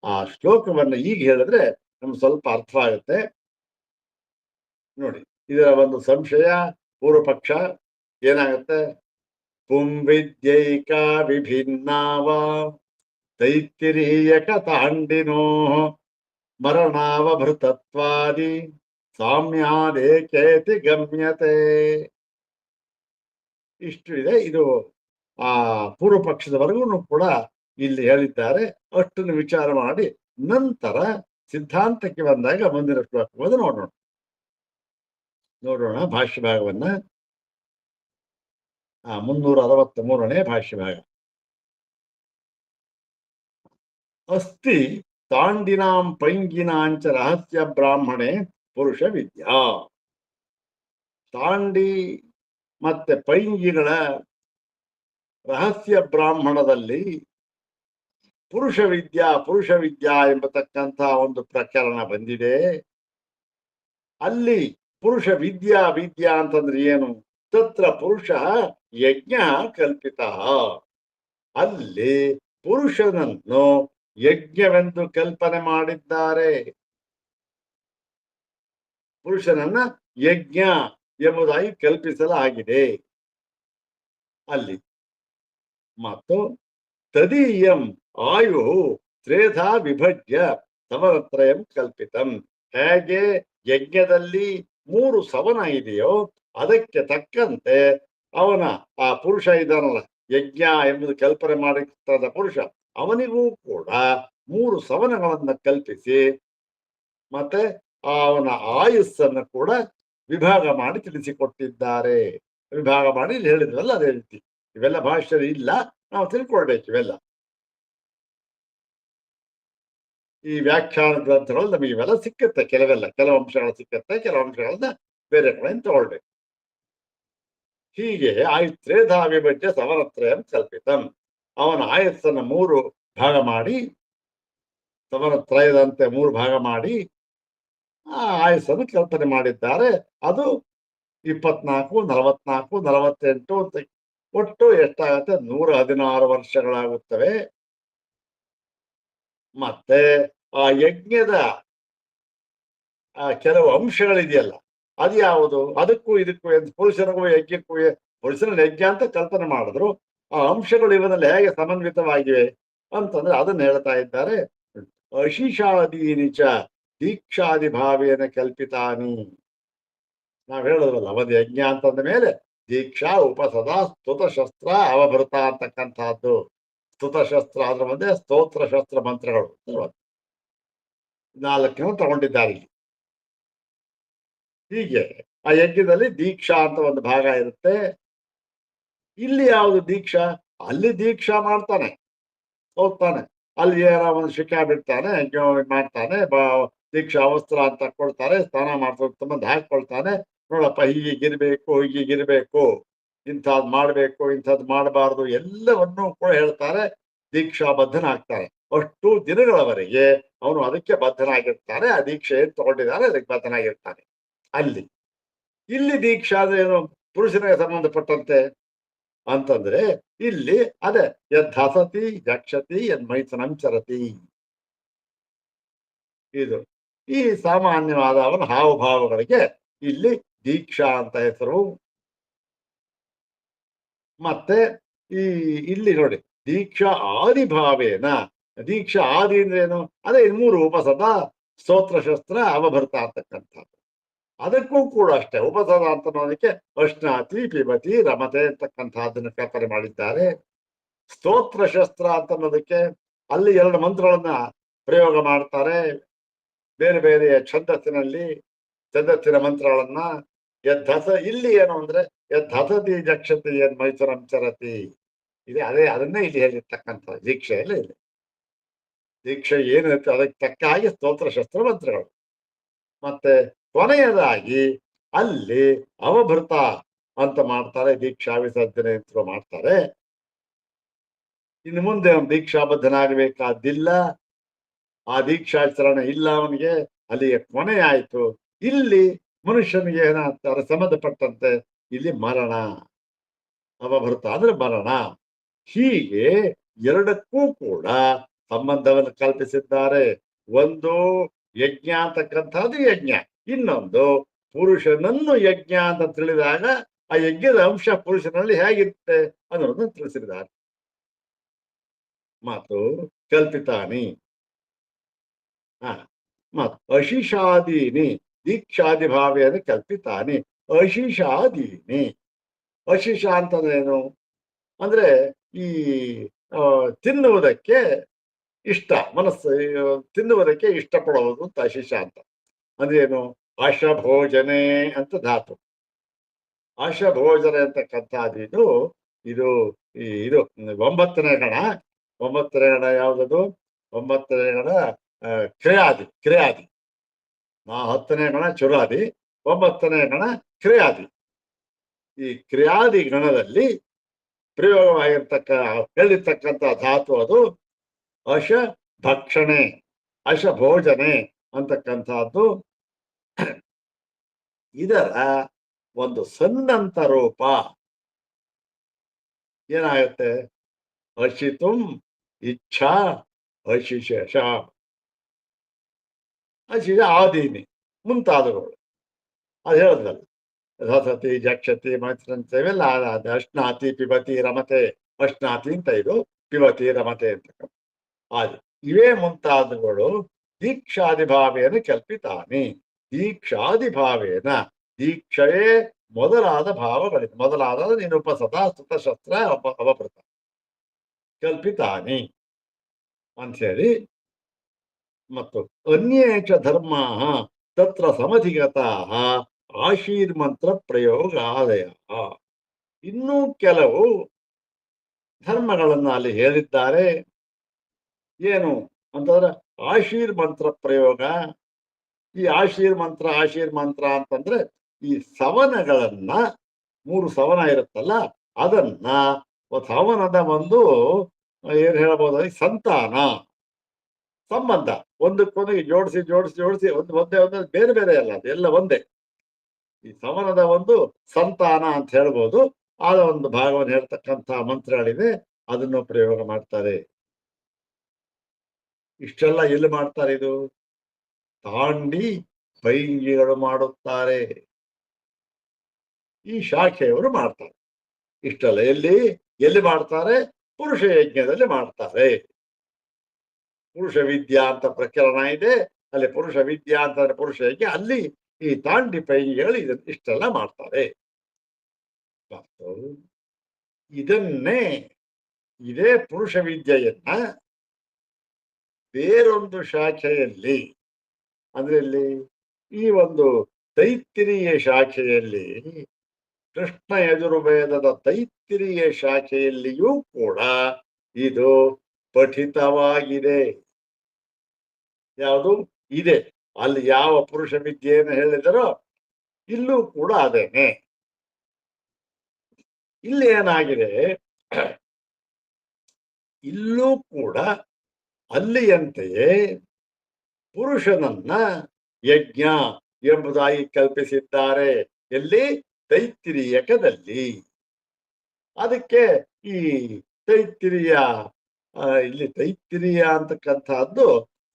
ಆ ಶ್ಲೋಕವನ್ನು ಈಗ ಹೇಳಿದ್ರೆ ನಮ್ಗೆ ಸ್ವಲ್ಪ ಅರ್ಥ ಆಗುತ್ತೆ ನೋಡಿ. ಇದರ ಒಂದು ಸಂಶಯ ಪೂರ್ವ ಪಕ್ಷ ಏನಾಗುತ್ತೆ? ಪುಂವಿದ್ಯೈಕ ವಿಭಿನ್ನಾವ ತೈತ್ತಿರೀಯಕ ತಾಂಡಿನೋ ಮರಣಾವಭೃತತ್ವಾದಿ ಸಾಮ್ಯಾದೇಕೇತಿ ಗಮ್ಯತೆ. ಇಷ್ಟು ಇದೆ. ಇದು ಆ ಪೂರ್ವ ಪಕ್ಷದವರೆಗೂ ಕೂಡ ಇಲ್ಲಿ ಹೇಳಿದ್ದಾರೆ. ಅಷ್ಟನ್ನು ವಿಚಾರ ಮಾಡಿ ನಂತರ ಸಿದ್ಧಾಂತಕ್ಕೆ ಬಂದಾಗ ಮುಂದಿನ ಶ್ಲೋಕವನ್ನು ನೋಡೋಣ ಭಾಷ್ಯ ಭಾಗವನ್ನ. 363ನೇ ಭಾಷ್ಯ ಭಾಗ. ಅಸ್ತಿ ತಾಂಡಿನಾಂ ಪೈಂಗಿನಾಂಚ ರಹಸ್ಯ ಬ್ರಾಹ್ಮಣೆ ಪುರುಷ ವಿದ್ಯಾ. ತಾಂಡಿ ಮತ್ತೆ ಪೈಂಗಿಗಳ ರಹಸ್ಯ ಬ್ರಾಹ್ಮಣದಲ್ಲಿ ಪುರುಷ ವಿದ್ಯಾ ಎಂಬತಕ್ಕಂಥ ಒಂದು ಪ್ರಕರಣ ಬಂದಿದೆ. ಅಲ್ಲಿ ಪುರುಷ ವಿದ್ಯಾ ಅಂತಂದ್ರೆ ಏನು? ತತ್ರ ಪುರುಷ ಯಜ್ಞ ಕಲ್ಪಿತ. ಅಲ್ಲಿ ಪುರುಷನನ್ನು ಯಜ್ಞವೆಂದು ಕಲ್ಪನೆ ಮಾಡಿದ್ದಾರೆ. ಪುರುಷನನ್ನ ಯಜ್ಞ ಎಂಬುದಾಗಿ ಕಲ್ಪಿಸಲಾಗಿದೆ ಅಲ್ಲಿ. ಮತ್ತು ತದೀಯಂ ಆಯು ತ್ರೇಧಾ ವಿಭಜ್ಯ ಸವನತ್ರಯಂ ಕಲ್ಪಿತಂ. ಹೇಗೆ ಯಜ್ಞದಲ್ಲಿ 3 ಸವನ ಇದೆಯೋ ಅದಕ್ಕೆ ತಕ್ಕಂತೆ ಅವನ ಆ ಪುರುಷ ಇದಾನಲ್ಲ, ಯಜ್ಞ ಎಂಬುದು ಕಲ್ಪನೆ ಮಾಡಿದ ಪುರುಷ, ಅವನಿಗೂ ಕೂಡ 3 ಸವನಗಳನ್ನ ಕಲ್ಪಿಸಿ ಮತ್ತೆ ಅವನ ಆಯುಸ್ಸನ್ನು ಕೂಡ ವಿಭಾಗ ಮಾಡಿ ತಿಳಿಸಿಕೊಟ್ಟಿದ್ದಾರೆ. ವಿಭಾಗ ಮಾಡಿ ಹೇಳಿದ್ರಲ್ಲ ಅದೇ ರೀತಿ. ಇವೆಲ್ಲ ಭಾಷೆ ಇಲ್ಲ, ನಾವು ತಿಳ್ಕೊಳ್ಬೇಕು ಇವೆಲ್ಲ. ಈ ವ್ಯಾಖ್ಯಾನ ಗ್ರಂಥಗಳು ನಮಗೆ ಇವೆಲ್ಲ ಸಿಕ್ಕುತ್ತೆ. ಕೆಲವು ಅಂಶಗಳು ಸಿಕ್ಕತ್ತೆ, ಕೆಲವು ಅಂಶಗಳನ್ನ ಬೇರೆ ಕಡೆಯಿಂದ ತಗೊಳ್ಬೇಕು. ಹೀಗೆ ಆಯುತ್ರೇಧಾ ವಿಭಜ್ಯ ಸಮರತ್ರಯಂ ಕಲ್ಪಿತಂ. ಅವನ ಆಯಸ್ಸನ್ನು 3 ಭಾಗ ಮಾಡಿ, ಸಮರತ್ರಯದಂತೆ 3 ಭಾಗ ಮಾಡಿ ಆ ಆಯಸ್ಸನ್ನು ಕಲ್ಪನೆ ಮಾಡಿದ್ದಾರೆ. ಅದು 24, 44, 48 ಅಂತ ಒಟ್ಟು ಎಷ್ಟಾಗತ್ತೆ? 116 ವರ್ಷಗಳಾಗುತ್ತವೆ. ಮತ್ತೆ ಆ ಯಜ್ಞದ ಕೆಲವು ಅಂಶಗಳಿದೆಯಲ್ಲ, ಅದು ಯಾವುದು? ಅದಕ್ಕೂ ಇದಕ್ಕೂ ಪುರುಷನಿಗೂ ಯಜ್ಞಕ್ಕೂ, ಪುರುಷನ ಯಜ್ಞ ಅಂತ ಕಲ್ಪನೆ ಮಾಡಿದ್ರು, ಆ ಅಂಶಗಳು ಇವನಲ್ಲಿ ಹೇಗೆ ಸಮನ್ವಿತವಾಗಿವೆ ಅಂತಂದ್ರೆ ಅದನ್ನ ಹೇಳ್ತಾ ಇದ್ದಾರೆ. ಅಶಿಷಾದೀನಿಚ ದೀಕ್ಷಾದಿ ಭಾವೇನ ಕಲ್ಪಿತಾನಿ. ನಾವ್ ಹೇಳಿದ್ವಲ್ಲ, ಒಂದು ಯಜ್ಞ ಅಂತಂದ ಮೇಲೆ ದೀಕ್ಷಾ, ಉಪಸದ, ಸ್ತುತಶಸ್ತ್ರ, ಅವಭೃತ ಅಂತಕ್ಕಂಥದ್ದು. ಸ್ತುತಶಸ್ತ್ರ ಅದ್ರ ಮುಂದೆ ಸ್ತೋತ್ರ ಶಸ್ತ್ರ ಮಂತ್ರಗಳು 4 ತಗೊಂಡಿದ್ದಾರೆ ಇಲ್ಲಿ. ಹೀಗೆ ಆ ಯಜ್ಞದಲ್ಲಿ ದೀಕ್ಷಾ ಅಂತ ಒಂದು ಭಾಗ ಇರುತ್ತೆ. ಇಲ್ಲಿ ಯಾವುದು ದೀಕ್ಷಾ? ಅಲ್ಲಿ ದೀಕ್ಷಾ ಮಾಡ್ತಾನೆ, ಹೋಗ್ತಾನೆ, ಅಲ್ಲಿ ಏನೋ ಒಂದು ಶಿಖಾ ಬಿಡ್ತಾನೆ, ಯಜ್ಞ ಮಾಡ್ತಾನೆ, ದೀಕ್ಷಾ ವಸ್ತ್ರ ಅಂತ ಕೊಡ್ತಾರೆ, ಸ್ನಾನ ಮಾಡ್ಕೊಂಡು ಹಾಕೊಳ್ತಾನೆ. ನೋಡಪ್ಪ, ಹೀಗಿರ್ಬೇಕು, ಹೀಗಿರ್ಬೇಕು, ಇಂಥದ್ದು ಮಾಡ್ಬೇಕು, ಇಂಥದ್ದು ಮಾಡಬಾರ್ದು, ಎಲ್ಲವನ್ನೂ ಕೂಡ ಹೇಳ್ತಾರೆ. ದೀಕ್ಷಾ ಬದ್ಧನಾಗ್ತಾರೆ. ಅಷ್ಟು ದಿನಗಳವರೆಗೆ ಅವನು ಅದಕ್ಕೆ ಬದ್ಧನಾಗಿರ್ತಾನೆ. ಆ ದೀಕ್ಷೆ ಏನ್ ತಗೊಂಡಿದ್ದಾನೆ ಅದಕ್ಕೆ ಬದ್ಧನಾಗಿರ್ತಾನೆ. ಇಲ್ಲಿ ದೀಕ್ಷಾ ಅಂದ್ರೆ ಏನು? ಪುರುಷನಿಗೆ ಸಂಬಂಧಪಟ್ಟಂತೆ ಅಂತಂದ್ರೆ ಇಲ್ಲಿ ಅದೇ ಯದ್ಹಸತಿ ಜಕ್ಷತಿ ಯನ್ಮೈಥುನಂ ಚರತಿ. ಇದು ಈ ಸಾಮಾನ್ಯವಾದ ಅವನ ಹಾವಭಾವಗಳಿಗೆ ಇಲ್ಲಿ ದೀಕ್ಷಾ ಅಂತ ಹೆಸರು. ಮತ್ತೆ ಇಲ್ಲಿ ನೋಡಿ, ದೀಕ್ಷಾ ಆದಿಭಾವೇನ. ದೀಕ್ಷಾ ಆದಿ ಅಂದ್ರೆ ಏನು? ಅದೇ 3 ಉಪಸದ, ಸ್ತೋತ್ರಶಸ್ತ್ರ, ಅವಭೃತ ಅಂತಕ್ಕಂಥದ್ದು. ಅದಕ್ಕೂ ಕೂಡ ಅಷ್ಟೇ, ಉಪಸದ ಅಂತ ಅನ್ನೋದಕ್ಕೆ ಅಶ್ನಾತಿ, ಪಿಬತಿ, ರಮತೆ ಅಂತಕ್ಕಂಥದ್ದನ್ನು ಕಲ್ಪನೆ ಮಾಡಿದ್ದಾರೆ. ಸ್ತೋತ್ರ ಶಸ್ತ್ರ ಅಂತ ಅನ್ನೋದಕ್ಕೆ ಅಲ್ಲಿ 2 ಮಂತ್ರಗಳನ್ನ ಪ್ರಯೋಗ ಮಾಡ್ತಾರೆ, ಬೇರೆ ಬೇರೆ ಛಂದಸ್ಸಿನ ಮಂತ್ರಗಳನ್ನ. ಇಲ್ಲಿ ಏನು ಅಂದ್ರೆ ಯದ್ಹಸತಿ ಜಕ್ಷತಿ ಯನ್ ಮೈಥುನಂ ಚರತಿ. ಅದನ್ನೇ ಇಲ್ಲಿ ಹೇಳಿರ್ತಕ್ಕಂಥ ದೀಕ್ಷೆಯಲ್ಲಿ ಇದೆ. ದೀಕ್ಷೆ ಏನಿರುತ್ತೆ ಅದಕ್ಕೆ ತಕ್ಕ ಹಾಗೆ ಸ್ತೋತ್ರ ಶಸ್ತ್ರ ಮಂತ್ರಗಳು. ಮತ್ತೆ ಕೊನೆಯದಾಗಿ ಅಲ್ಲಿ ಅವಭೃತ ಅಂತ ಮಾಡ್ತಾರೆ, ದೀಕ್ಷಾ ವಿಸರ್ಜನೆ ಅಂತ ಮಾಡ್ತಾರೆ. ಇನ್ನು ಮುಂದೆ ಅವನು ದೀಕ್ಷಾಬದ್ಧನಾಗಬೇಕಾದಿಲ್ಲ, ಆ ದೀಕ್ಷಾಚರಣೆ ಇಲ್ಲ ಅವನಿಗೆ, ಅಲ್ಲಿಗೆ ಕೊನೆ ಆಯ್ತು. ಇಲ್ಲಿ ಮನುಷ್ಯನಿಗೆ ಏನಾಗ್ತಾರೆ ಸಂಬಂಧಪಟ್ಟಂತೆ ಇಲ್ಲಿ ಮರಣ. ಅವಭೃತ ಅಂದ್ರೆ ಮರಣ. ಹೀಗೆ ಎರಡಕ್ಕೂ ಕೂಡ ಸಂಬಂಧವನ್ನು ಕಲ್ಪಿಸಿದ್ದಾರೆ. ಒಂದು ಯಜ್ಞ ಅಂತಕ್ಕಂಥದ್ದು ಯಜ್ಞ, ಇನ್ನೊಂದು ಪುರುಷನನ್ನು ಯಜ್ಞ ಅಂತ ತಿಳಿದಾಗ ಆ ಯಜ್ಞದ ಅಂಶ ಪುರುಷನಲ್ಲಿ ಹೇಗಿರುತ್ತೆ ಅನ್ನೋದನ್ನು ತಿಳಿಸಿದ್ದಾರೆ. ಮತ್ತು ಕಲ್ಪಿತಾನಿ ಮತ್ತು ಅಶಿಷಾದೀನಿ ದೀಕ್ಷಾದಿ ಭಾವೇನ ಕಲ್ಪಿತಾನಿ. ಅಶಿಷಾದೀನಿ, ಅಶಿಷ ಅಂತಂದ್ರೇನು ಅಂದ್ರೆ ಈ ತಿನ್ನುವುದಕ್ಕೆ ಇಷ್ಟ, ಮನಸ್ಸು ತಿನ್ನುವುದಕ್ಕೆ ಇಷ್ಟಪಡುವುದು ಅಂತ ಅಶಿಷ ಅಂತ. ಅಂದ್ರೇನು? ಆಶಭೋಜನೆ ಅಂತ ಧಾತು. ಆಶಭೋಜನೆ ಅಂತಕ್ಕಂಥದ್ದು ಇದು 9ನೇ ಗಣ. 9ನೇ ಗಣ ಯಾವುದದು? 9ನೇ ಗಣ ಕ್ರಿಯಾದಿ. 10ನೇ ಗಣ ಚುರಾದಿ, 9ನೇ ಗಣ ಕ್ರಿಯಾದಿ. ಈ ಕ್ರಿಯಾದಿ ಗಣದಲ್ಲಿ ಹೇಳಿರ್ತಕ್ಕಂಥ ಧಾತು ಅದು ಅಶ ಭಕ್ಷಣೆ, ಅಶ ಭೋಜನೆ ಅಂತಕ್ಕಂಥದ್ದು. ಇದರ ಒಂದು ಸನ್ನಂತ ರೂಪ ಏನಾಗುತ್ತೆ? ಅಶಿತುಂ ಇಚ್ಛಾ ಅಶಿಶೇಷ, ಅಶಿಷ ಆದೀನಿ ಮುಂತಾದವುಗಳು. ಅದು ಹೇಳಿದ್ರಲ್ಲ, ರಸತಿ ಜಕ್ಷತಿ ಮೈತ್ರಂತ ಇವೆಲ್ಲ ಅಶ್ನಾತಿ ಪಿಬತಿ ರಮತೆ. ಅಶ್ನಾತಿ ಅಂತ ಇದು, ಪಿಬತಿ ರಮತೆ ಅಂತ ಆದಿ. ಇವೇ ಮುಂತಾದವುಗಳು ದೀಕ್ಷಾದಿಭಾವೇನ ಕಲ್ಪಿತಾನಿ. ದೀಕ್ಷಾದಿಭಾವೇನ, ದೀಕ್ಷೆಯೇ ಮೊದಲಾದ ಭಾವಗಳಿದೆ. ಮೊದಲಾದ ನಿರುಪಸದ ಸ್ತುತಶಸ್ತ್ರ ಅವಭೃತ ಕಲ್ಪಿತಾನಿ ಅಂಥೇಳಿ. ಮತ್ತು ಅನ್ಯೇಚ ಧರ್ಮ ತತ್ರ ಸಮಧಿಗತ ಆಶೀರ್ಮಂತ್ರ ಪ್ರಯೋಗಾದಯ. ಇನ್ನೂ ಕೆಲವು ಧರ್ಮಗಳನ್ನ ಅಲ್ಲಿ ಹೇಳಿದ್ದಾರೆ. ಏನು ಅಂತಂದ್ರೆ ಆಶೀರ್ ಮಂತ್ರ ಪ್ರಯೋಗ. ಈ ಆಶೀರ್ ಮಂತ್ರ ಅಂತಂದ್ರೆ ಈ ಸವನಗಳನ್ನ 3 ಸವನ ಇರುತ್ತಲ್ಲ ಅದನ್ನ ಸವನದ ಒಂದು ಏನ್ ಹೇಳ್ಬೋದು ಸಂತಾನ ಸಂಬಂಧ ಒಂದಕ್ಕೊಂದಿಗೆ ಜೋಡಿಸಿ ಒಂದೇ ಬೇರೆ ಬೇರೆ ಅಲ್ಲ ಅದೆಲ್ಲ ಒಂದೇ. ಈ ಸವನದ ಒಂದು ಸಂತಾನ ಅಂತ ಹೇಳ್ಬೋದು. ಆದ ಒಂದು ಭಾಗವನ್ನು ಹೇಳ್ತಕ್ಕಂಥ ಮಂತ್ರಗಳಿದೆ, ಅದನ್ನು ಪ್ರಯೋಗ ಮಾಡ್ತಾರೆ. ಇಷ್ಟೆಲ್ಲ ಎಲ್ಲಿ ಮಾಡ್ತಾರೆ? ಇದು ತಾಂಡಿ ಪೈಂಗಿಗಳು ಮಾಡುತ್ತಾರೆ, ಈ ಶಾಖೆಯವರು ಮಾಡ್ತಾರೆ. ಇಷ್ಟೆಲ್ಲ ಎಲ್ಲಿ ಮಾಡ್ತಾರೆ? ಪುರುಷ ಯಜ್ಞದಲ್ಲಿ ಮಾಡ್ತಾರೆ. ಪುರುಷ ವಿದ್ಯಾ ಅಂತ ಪ್ರಕರಣ ಇದೆ, ಅಲ್ಲಿ ಪುರುಷ ವಿದ್ಯಾ ಅಂತಂದ್ರೆ ಪುರುಷ ಯಜ್ಞ, ಅಲ್ಲಿ ಈ ತಾಂಡಿ ಪೈಂಗಿಗಳು ಇಷ್ಟೆಲ್ಲ ಮಾಡ್ತಾರೆ. ಇದನ್ನೇ ಇದೇ ಪುರುಷ ವಿದ್ಯೆಯನ್ನ ಬೇರೊಂದು ಶಾಖೆಯಲ್ಲಿ ಅಂದ್ರೆ ಇಲ್ಲಿ ಈ ಒಂದು ತೈತ್ತಿರೀಯ ಶಾಖೆಯಲ್ಲಿ, ಕೃಷ್ಣ ಯಜುರ್ವೇದದ ತೈತ್ತಿರೀಯ ಶಾಖೆಯಲ್ಲಿಯೂ ಕೂಡ ಇದು ಪಠಿತವಾಗಿದೆ. ಯಾವುದು ಇದೆ ಅಲ್ಲಿ ಯಾವ ಪುರುಷ ವಿದ್ಯೆಯನ್ನು ಹೇಳಿದರೋ ಇಲ್ಲೂ ಕೂಡ ಅದೇನೆ. ಇಲ್ಲಿ ಏನಾಗಿದೆ, ಇಲ್ಲೂ ಕೂಡ ಅಲ್ಲಿಯಂತೆಯೇ ಪುರುಷನನ್ನ ಯಜ್ಞ ಎಂಬುದಾಗಿ ಕಲ್ಪಿಸಿದ್ದಾರೆ. ಎಲ್ಲಿ? ತೈತ್ತಿರೀಯಕದಲ್ಲಿ. ಅದಕ್ಕೆ ಈ ತೈತ್ತಿರೀಯ ಇಲ್ಲಿ ತೈತ್ತಿರೀಯ ಅಂತಕ್ಕಂಥದ್ದು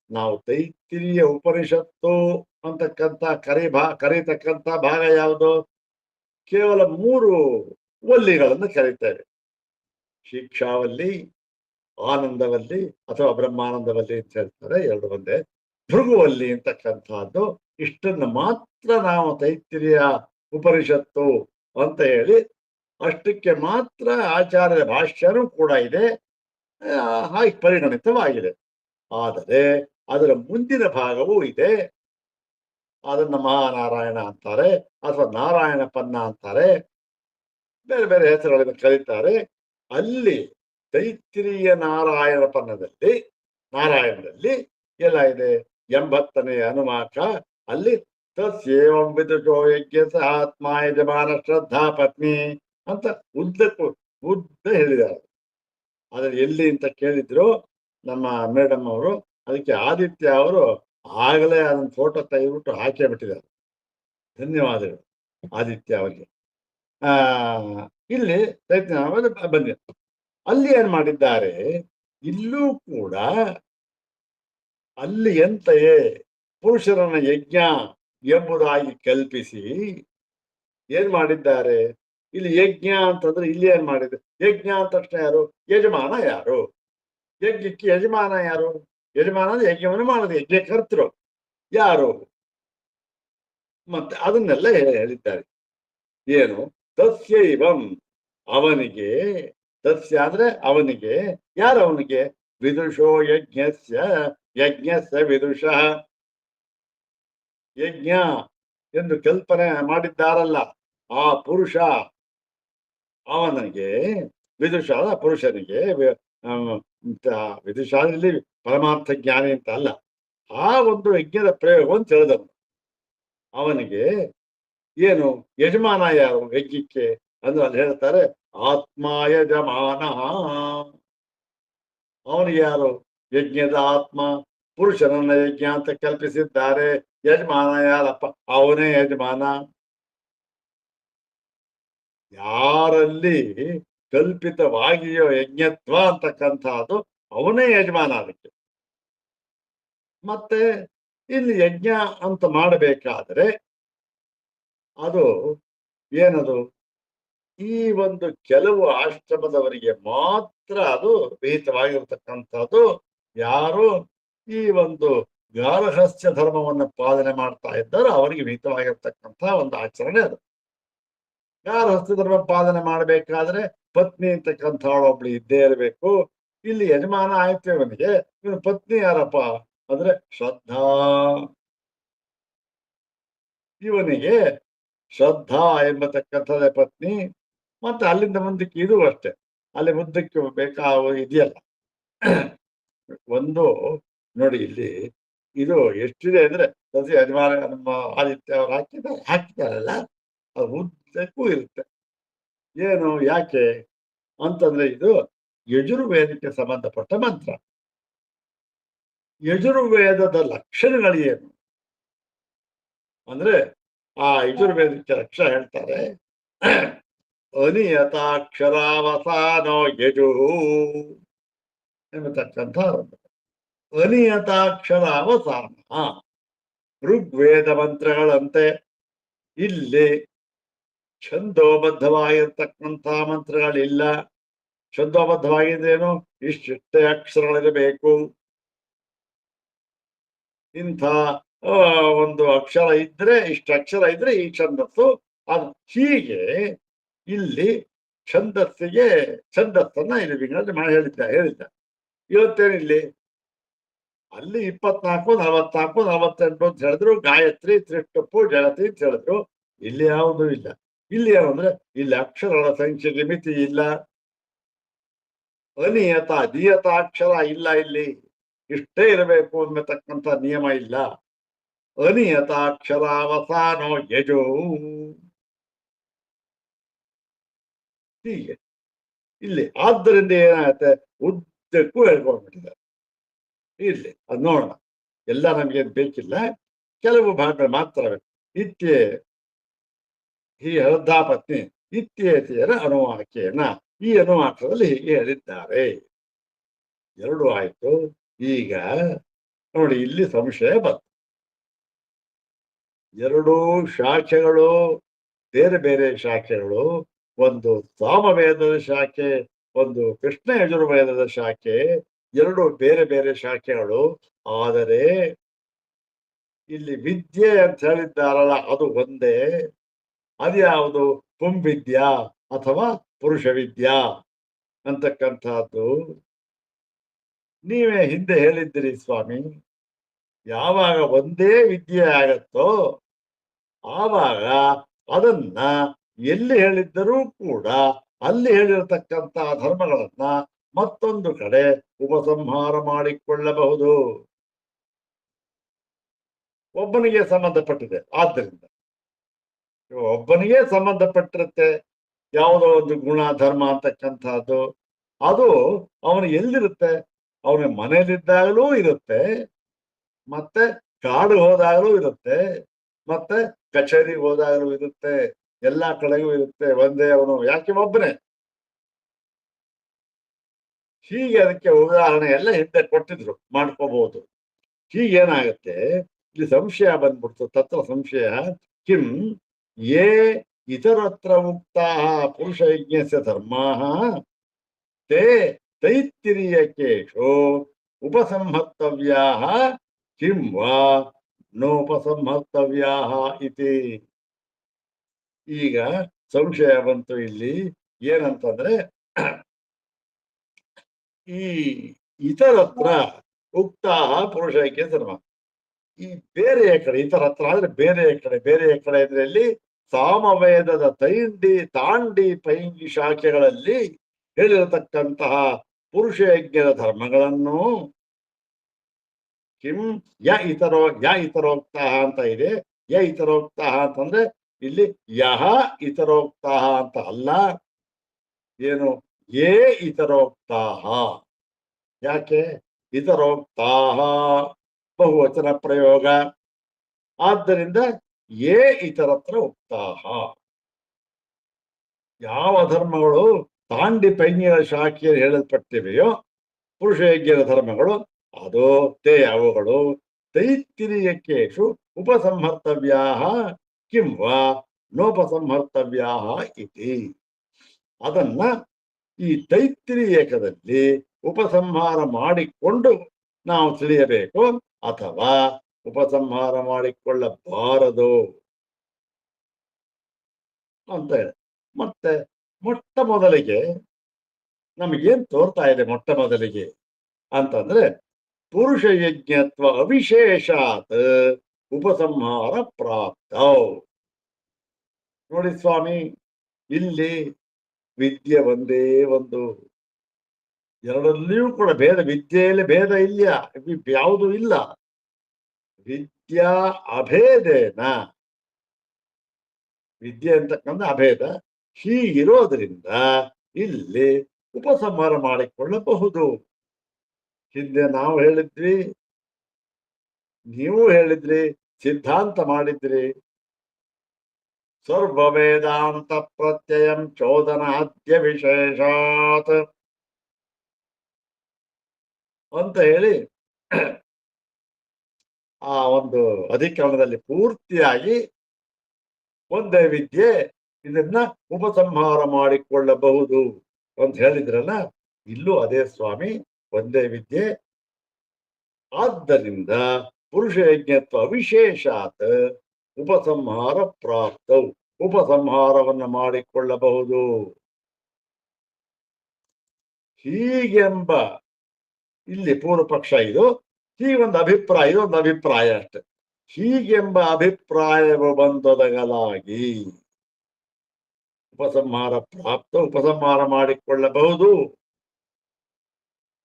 ನಾವು ತೈತ್ತಿರೀಯ ಉಪನಿಷತ್ತು ಅಂತಕ್ಕಂಥ ಕರೀತಕ್ಕಂಥ ಭಾಗ ಯಾವುದು? ಕೇವಲ 3 ವಲ್ಲಿಗಳನ್ನು ಕರೀತೇವೆ. ಶಿಕ್ಷಾವಲ್ಲಿ, ಆನಂದವಲ್ಲಿ ಅಥವಾ ಬ್ರಹ್ಮಾನಂದವಲ್ಲಿ ಅಂತ ಹೇಳ್ತಾರೆ, 2 ಒಂದೇ. ಭೃಗುವಲ್ಲಿ ಅಂತಕ್ಕಂಥದ್ದು. ಇಷ್ಟನ್ನು ಮಾತ್ರ ನಾವು ತೈತ್ತಿರೀಯ ಉಪನಿಷತ್ತು ಅಂತ ಹೇಳಿ, ಅಷ್ಟಕ್ಕೆ ಮಾತ್ರ ಆಚಾರ್ಯರ ಭಾಷ್ಯನೂ ಕೂಡ ಇದೆ, ಹಾಗೆ ಪರಿಗಣಿತವಾಗಿದೆ. ಆದರೆ ಅದರ ಮುಂದಿನ ಭಾಗವೂ ಇದೆ. ಅದನ್ನ ಮಹಾನಾರಾಯಣ ಅಂತಾರೆ ಅಥವಾ ನಾರಾಯಣ ಪನ್ನ ಅಂತಾರೆ, ಬೇರೆ ಬೇರೆ ಹೆಸರುಗಳನ್ನು ಕರೀತಾರೆ. ಅಲ್ಲಿ ತೈತ್ತಿರೀಯ ನಾರಾಯಣ ಪನ್ನದಲ್ಲಿ, ನಾರಾಯಣದಲ್ಲಿ ಎಲ್ಲ ಇದೆ 80ನೇ ಅನುವಾಕ. ಅಲ್ಲಿ ತಸ್ಯೇವಂ ವಿದುಷೋ ಯಜ್ಞಸ ಆತ್ಮ ಯಜಮಾನ ಶ್ರದ್ಧಾ ಪತ್ನಿ ಅಂತ ಉದ್ದ ಹೇಳಿದ್ದಾರೆ. ಅದ್ರಲ್ಲಿ ಎಲ್ಲಿ ಅಂತ ಕೇಳಿದ್ರು ನಮ್ಮ ಮೇಡಮ್ ಅವರು, ಅದಕ್ಕೆ ಆದಿತ್ಯ ಅವರು ಆಗಲೇ ಅದನ್ನ ಫೋಟೋ ತೆಗೆದುಬಿಟ್ಟು ಹಾಕೇ ಬಿಟ್ಟಿದ್ದಾರೆ. ಧನ್ಯವಾದಗಳು ಆದಿತ್ಯ ಅವರಿಗೆ. ಇಲ್ಲಿ ಬನ್ನಿ, ಅಲ್ಲಿ ಏನ್ ಮಾಡಿದ್ದಾರೆ, ಇಲ್ಲೂ ಕೂಡ ಅಲ್ಲಿ ಎಂತೆಯೇ ಪುರುಷರನ್ನ ಯಜ್ಞ ಎಂಬುದಾಗಿ ಕಲ್ಪಿಸಿ ಏನ್ ಮಾಡಿದ್ದಾರೆ. ಇಲ್ಲಿ ಯಜ್ಞ ಅಂತಂದ್ರೆ ಇಲ್ಲಿ ಏನ್ ಮಾಡಿದ್ರು, ಯಜ್ಞ ಅಂತ ತಕ್ಷಣ ಯಾರು? ಯಜಮಾನ ಯಾರು? ಯಜ್ಞಕ್ಕೆ ಯಜಮಾನ ಯಾರು? ಯಜಮಾನ ಅಂದ್ರೆ ಯಜ್ಞವನ್ನು ಮಾಡೋದು, ಯಜ್ಞಕರ್ತರು ಯಾರು? ಮತ್ತೆ ಅದನ್ನೆಲ್ಲ ಹೇಳಿದ್ದಾರೆ. ಏನು? ತಸ್ಯೈವಂ ಅವನಿಗೆ, ತಸ್ಯ ಅಂದ್ರೆ ಅವನಿಗೆ, ಯಾರು ಅವನಿಗೆ? ವಿದುಷೋ ಯಜ್ಞಸ್ಯ ವಿದುಷಃ, ಯಜ್ಞ ಎಂದು ಕಲ್ಪನೆ ಮಾಡಿದ್ದಾರಲ್ಲ ಆ ಪುರುಷ, ಅವನಿಗೆ ವಿದುಷ ಪುರುಷನಿಗೆ, ವಿದುಷ ಇಲ್ಲಿ ಪರಮಾರ್ಥ ಜ್ಞಾನಿ ಅಂತ ಅಲ್ಲ, ಆ ಒಂದು ಯಜ್ಞದ ಪ್ರಯೋಗ ಅಂತ ಹೇಳಿದನು. ಅವನಿಗೆ ಏನು ಯಜಮಾನ ಯಾರು ಯಜ್ಞಕ್ಕೆ ಅಂದ್ರೆ ಅಲ್ಲಿ ಹೇಳ್ತಾರೆ ಆತ್ಮ ಯಜಮಾನ. ಅವನಿಗೆ ಯಾರು? ಯಜ್ಞದ ಆತ್ಮ, ಪುರುಷನನ್ನ ಯಜ್ಞ ಅಂತ ಕಲ್ಪಿಸಿದ್ದಾರೆ. ಯಜಮಾನ ಯಾರಪ್ಪ? ಅವನೇ ಯಜಮಾನ. ಯಾರಲ್ಲಿ ಕಲ್ಪಿತವಾಗಿಯೋ ಯಜ್ಞತ್ವ ಅಂತಕ್ಕಂಥದ್ದು ಅವನೇ ಯಜಮಾನ ಅದಕ್ಕೆ. ಮತ್ತೆ ಇಲ್ಲಿ ಯಜ್ಞ ಅಂತ ಮಾಡಬೇಕಾದ್ರೆ ಅದು ಏನದು? ಈ ಒಂದು ಕೆಲವು ಆಶ್ರಮದವರಿಗೆ ಮಾತ್ರ ಅದು ವಿಹಿತವಾಗಿರ್ತಕ್ಕಂಥದ್ದು. ಯಾರು ಈ ಒಂದು ಗಾರ್ಹಸ್ಥ್ಯ ಧರ್ಮವನ್ನು ಪಾಲನೆ ಮಾಡ್ತಾ ಇದ್ದಾರೋ ಅವರಿಗೆ ವಿಹಿತವಾಗಿರ್ತಕ್ಕಂಥ ಒಂದು ಆಚರಣೆ ಅದು. ಗಾರ್ಹಸ್ಥ್ಯ ಧರ್ಮ ಪಾಲನೆ ಮಾಡಬೇಕಾದ್ರೆ ಪತ್ನಿ ಅಂತಕ್ಕಂಥವಳು ಒಬ್ಳು ಇದ್ದೇ ಇರಬೇಕು. ಇಲ್ಲಿ ಯಜಮಾನ ಆಯ್ತು ಇವನಿಗೆ, ಇವನು ಪತ್ನಿ ಯಾರಪ್ಪ ಅಂದ್ರೆ ಶ್ರದ್ಧಾ. ಇವನಿಗೆ ಶ್ರದ್ಧಾ ಎಂಬತಕ್ಕಂಥದ್ದೇ ಪತ್ನಿ. ಮತ್ತೆ ಅಲ್ಲಿಂದ ಮುಂದಕ್ಕೆ ಇದು ಅಷ್ಟೇ, ಅಲ್ಲಿ ಮುದ್ದಕ್ಕೆ ಬೇಕಾ ಇದೆಯಲ್ಲ, ಒಂದು ನೋಡಿ ಇಲ್ಲಿ ಇದು ಎಷ್ಟಿದೆ ಅಂದ್ರೆ ಸಸಿ ಅನಿವಾರ ನಮ್ಮ ಆದಿತ್ಯ ಅವರು ಹಾಕಿದಾರಲ್ಲ ಅದು ಉದ್ದಕ್ಕೂ ಇರುತ್ತೆ. ಏನು ಯಾಕೆ ಅಂತಂದ್ರೆ ಇದು ಯಜುರ್ವೇದಕ್ಕೆ ಸಂಬಂಧಪಟ್ಟ ಮಂತ್ರ. ಯಜುರ್ವೇದದ ಲಕ್ಷಣಗಳೇನು ಅಂದ್ರೆ ಆ ಯಜುರ್ವೇದಕ್ಕೆ ಲಕ್ಷಣ ಹೇಳ್ತಾರೆ. ಅನಿಯತಾಕ್ಷರಾವಸಾನೋ ಯಜು ಎಂಬತಕ್ಕಂಥ ಅನಿಯತಾಕ್ಷರ ಅವಸಾನ ಋಗ್ವೇದ ಮಂತ್ರಗಳಂತೆ ಇಲ್ಲಿ ಛಂದೋಬದ್ಧವಾಗಿರ್ತಕ್ಕಂಥ ಮಂತ್ರಗಳಿಲ್ಲ. ಛಂದೋಬದ್ಧವಾಗಿದ್ದೇನು ಇಷ್ಟಿಷ್ಟೇ ಅಕ್ಷರಗಳಿರಬೇಕು, ಇಂಥ ಒಂದು ಅಕ್ಷರ ಇದ್ರೆ ಇಷ್ಟು ಅಕ್ಷರ ಇದ್ರೆ ಈ ಛಂದಸ್ಸು ಅದು ಹೀಗೆ ಇಲ್ಲಿ ಛಂದಸ್ಸನ್ನ ಇಲ್ಲಿ ವಿಂಗಡಣೆ ಮಾಡಿ ಹೇಳಿದ್ದ. ಇವತ್ತೇನಿಲ್ಲಿ ಅಲ್ಲಿ 24, 44, 48 ಅಂತ ಹೇಳಿದ್ರು, ಗಾಯತ್ರಿ, ತ್ರಿಷ್ಟಪ್ಪು, ಜಗತಿ ಅಂತ ಹೇಳಿದ್ರು. ಇಲ್ಲಿ ಯಾವುದೂ ಇಲ್ಲ. ಇಲ್ಲಿ ಏನಂದ್ರೆ ಇಲ್ಲಿ ಅಕ್ಷರಗಳ ಸಂಖ್ಯೆಗೆ ಮಿತಿ ಇಲ್ಲ. ನಿಯತಾಕ್ಷರ ಇಲ್ಲ. ಇಲ್ಲಿ ಇಷ್ಟೇ ಇರಬೇಕು ಅನ್ನತಕ್ಕಂಥ ನಿಯಮ ಇಲ್ಲ. ಅನಿಯತಾಕ್ಷರಾವಸಾನೋ ಯಜೋ ಹೀಗೆ ಇಲ್ಲಿ. ಆದ್ದರಿಂದ ಏನಾಗುತ್ತೆ, ಉದ್ದಕ್ಕೂ ಹೇಳ್ಕೊಂಡ್ಬಿಟ್ಟಿದ್ದಾರೆ. ಇರ್ಲಿ ಅದು ನೋಡೋಣ. ಎಲ್ಲ ನಮ್ಗೇನು ಬೇಕಿಲ್ಲ, ಕೆಲವು ಭಾಗಗಳು ಮಾತ್ರ. ಇತ್ಯೆ ಈ ಅರ್ಧಾಪತ್ನಿ ಇತ್ಯೇತಿಯರ ಅನುವಾಕ್ಯನ ಈ ಅನುವಾಕ್ಯದಲ್ಲಿ ಹೀಗೆ ಹೇಳಿದ್ದಾರೆ. 2 ಆಯ್ತು. ಈಗ ನೋಡಿ ಇಲ್ಲಿ ಸಂಶಯ ಬಂತು. 2 ಶಾಖೆಗಳು ಬೇರೆ ಬೇರೆ ಶಾಖೆಗಳು. ಒಂದು ಸಾಮವೇದದ ಶಾಖೆ, ಒಂದು ಕೃಷ್ಣ ಯಜುರ್ವೇದದ ಶಾಖೆ. 2 ಬೇರೆ ಬೇರೆ ಶಾಖೆಗಳು. ಆದರೆ ಇಲ್ಲಿ ವಿದ್ಯೆ ಅಂತ ಹೇಳಿದ್ದಾರಲ್ಲ ಅದು ಒಂದೇ. ಅದ್ಯಾವುದು ಪುಂವಿದ್ಯಾ ಅಥವಾ ಪುರುಷ ವಿದ್ಯಾ ಅಂತಕ್ಕಂಥದ್ದು ನೀವೇ ಹಿಂದೆ ಹೇಳಿದ್ದೀರಿ ಸ್ವಾಮಿ. ಯಾವಾಗ ಒಂದೇ ವಿದ್ಯೆ ಆಗತ್ತೋ ಆವಾಗ ಅದನ್ನ ಎಲ್ಲಿ ಹೇಳಿದ್ದರೂ ಕೂಡ ಅಲ್ಲಿ ಹೇಳಿರತಕ್ಕಂಥ ಧರ್ಮಗಳನ್ನ ಮತ್ತೊಂದು ಕಡೆ ಉಪಸಂಹಾರ ಮಾಡಿಕೊಳ್ಳಬಹುದು. ಒಬ್ಬನಿಗೆ ಸಂಬಂಧಪಟ್ಟಿದೆ. ಆದ್ದರಿಂದ ಒಬ್ಬನಿಗೆ ಸಂಬಂಧಪಟ್ಟಿರುತ್ತೆ ಯಾವುದೋ ಒಂದು ಗುಣ ಧರ್ಮ ಅಂತಕ್ಕಂಥದ್ದು. ಅದು ಅವನು ಎಲ್ಲಿರುತ್ತೆ, ಅವನ ಮನೆಯಲ್ಲಿದ್ದಾಗಲೂ ಇರುತ್ತೆ, ಮತ್ತೆ ಕಾಡು ಹೋದಾಗಲೂ ಇರುತ್ತೆ, ಮತ್ತೆ ಕಚೇರಿಗೆ ಹೋದಾಗಲೂ ಇರುತ್ತೆ, ಎಲ್ಲಾ ಕಡೆಗೂ ಇರುತ್ತೆ. ಒಂದೇ ಅವನು ಯಾಕೆ ಒಬ್ಬನೇ. ಹೀಗೆ ಅದಕ್ಕೆ ಉದಾಹರಣೆ ಎಲ್ಲ ಹಿಂದೆ ಕೊಟ್ಟಿದ್ರು, ಮಾಡ್ಕೋಬಹುದು. ಹೀಗೇನಾಗತ್ತೆ, ಇಲ್ಲಿ ಸಂಶಯ ಬಂದ್ಬಿಡ್ತು. ತತ್ರ ಸಂಶಯ ಕಿಂ ಯೇ ಇತರತ್ರ ಉಕ್ತಾ ಪುರುಷ ಯಜ್ಞಸ್ಯ ಧರ್ಮಾಃ ತೇ ತೈತ್ತಿರೀಯಕೇಷು ಉಪಸಂಹರ್ತವ್ಯಾಃ ಕಿಂ ವಾ ನೋಪಸಂಹರ್ತವ್ಯಾಃ ಇತಿ. ಈಗ ಸಂಶಯ ಬಂತು ಇಲ್ಲಿ. ಏನಂತಂದ್ರೆ ಈ ಇತರತ್ರ ಉಕ್ತಾಹ ಪುರುಷ ಯಜ್ಞ ಧರ್ಮ, ಈ ಬೇರೆಯ ಕಡೆ ಇತರತ್ರ ಅಂದ್ರೆ ಬೇರೆಯ ಕಡೆ ಇದರಲ್ಲಿ ಸಾಮವೇದದ ತಾಂಡಿ ಪೈಂಗಿ ಶಾಖೆಗಳಲ್ಲಿ ಹೇಳಿರತಕ್ಕಂತಹ ಪುರುಷ ಯಜ್ಞದ ಧರ್ಮಗಳನ್ನು ಕಿಂ ಯ ಇತರೋಕ್ತಾಹ ಅಂತ ಇದೆ. ಯ ಇತರೋಕ್ತಾಹ ಅಂತಂದ್ರೆ ಇಲ್ಲಿ ಯಹ ಇತರೋಕ್ತಾಹ ಅಂತ ಅಲ್ಲ. ಏನು ಯೇ ಇತರೋಕ್ತಾಹ. ಯಾಕೆ ಇತರೋಕ್ತಾಹ ಬಹುವಚನ ಪ್ರಯೋಗ. ಆದ್ದರಿಂದ ಯೇ ಇತರತ್ರ ಉಕ್ತಾಹ. ಯಾವ ಧರ್ಮಗಳು ತಾಂಡಿ ಪೈಂಗಿಗಳ ಶಾಖೆಯಲ್ಲಿ ಹೇಳಲ್ಪಟ್ಟಿವೆಯೋ ಪುರುಷ ಯಜ್ಞದ ಧರ್ಮಗಳು, ಅದು ಅವುಗಳು ತೈತ್ತಿರೀಯಕೇಷು ಉಪಸಂಹರ್ತವ್ಯಾಃ ಕಿಂ ವಾ ನೋಪಸಂಹರ್ತವ್ಯಾಃ ಇತಿ. ಅದನ್ನ ಈ ತೈತ್ತಿರೀಯಕದಲ್ಲಿ ಉಪಸಂಹಾರ ಮಾಡಿಕೊಂಡು ನಾವು ತಿಳಿಯಬೇಕು, ಅಥವಾ ಉಪಸಂಹಾರ ಮಾಡಿಕೊಳ್ಳಬಾರದು ಅಂತ ಹೇಳಿ. ಮತ್ತೆ ಮೊಟ್ಟ ಮೊದಲಿಗೆ ನಮಗೇನ್ ತೋರ್ತಾ ಇದೆ ಮೊಟ್ಟ ಮೊದಲಿಗೆ ಅಂತಂದ್ರೆ ಪುರುಷ ಯಜ್ಞತ್ವ ಅವಿಶೇಷಾತ್ ಉಪಸಂಹಾರ ಪ್ರಾಪ್ತೌ. ನೋಡಿ ಸ್ವಾಮಿ, ಇಲ್ಲಿ ವಿದ್ಯೆ ಒಂದೇ ಒಂದು. ಎರಡಲ್ಲಿಯೂ ಕೂಡ ಭೇದ, ವಿದ್ಯೆಯಲ್ಲಿ ಭೇದ ಇಲ್ಲ, ಯಾವುದು ಇಲ್ಲ. ವಿದ್ಯಾ ಅಭೇದೇನ, ವಿದ್ಯೆ ಅಂತಕ್ಕಂಥ ಅಭೇದ ಹೀಗಿರೋದ್ರಿಂದ ಇಲ್ಲಿ ಉಪಸಂಹಾರ ಮಾಡಿಕೊಳ್ಳಬಹುದು. ಹಿಂದೆ ನಾವು ಹೇಳಿದ್ವಿ, ನೀವು ಹೇಳಿದ್ರಿ, ಸಿದ್ಧಾಂತ ಮಾಡಿದ್ರಿ. ಸರ್ವ ವೇದಾಂತ ಪ್ರತ್ಯಯಂ ಚೋದನಾದ್ಯ ವಿಶೇಷಾತ್ ಅಂತ ಹೇಳಿ ಆ ಒಂದು ಅಧಿಕರಣದಲ್ಲಿ ಪೂರ್ತಿಯಾಗಿ ಒಂದೇ ವಿದ್ಯೆ ಇದನ್ನ ಉಪಸಂಹಾರ ಮಾಡಿಕೊಳ್ಳಬಹುದು ಅಂತ ಹೇಳಿದ್ರಲ್ಲ, ಇಲ್ಲೂ ಅದೇ ಸ್ವಾಮಿ, ಒಂದೇ ವಿದ್ಯೆ. ಆದ್ದರಿಂದ ಪುರುಷ ಯಜ್ಞತ್ವ ವಿಶೇಷಾತ್ ಉಪಸಂಹಾರ ಪ್ರಾಪ್ತವು, ಉಪಸಂಹಾರವನ್ನು ಮಾಡಿಕೊಳ್ಳಬಹುದು. ಹೀಗೆಂಬ ಇಲ್ಲಿ ಪೂರ್ವ ಪಕ್ಷ ಇದು, ಹೀಗೊಂದು ಅಭಿಪ್ರಾಯ, ಇದೊಂದು ಅಭಿಪ್ರಾಯ ಅಷ್ಟೆ. ಹೀಗೆಂಬ ಅಭಿಪ್ರಾಯವು ಬಂದೊದಗಲಾಗಿ ಉಪಸಂಹಾರ ಪ್ರಾಪ್ತ, ಉಪಸಂಹಾರ ಮಾಡಿಕೊಳ್ಳಬಹುದು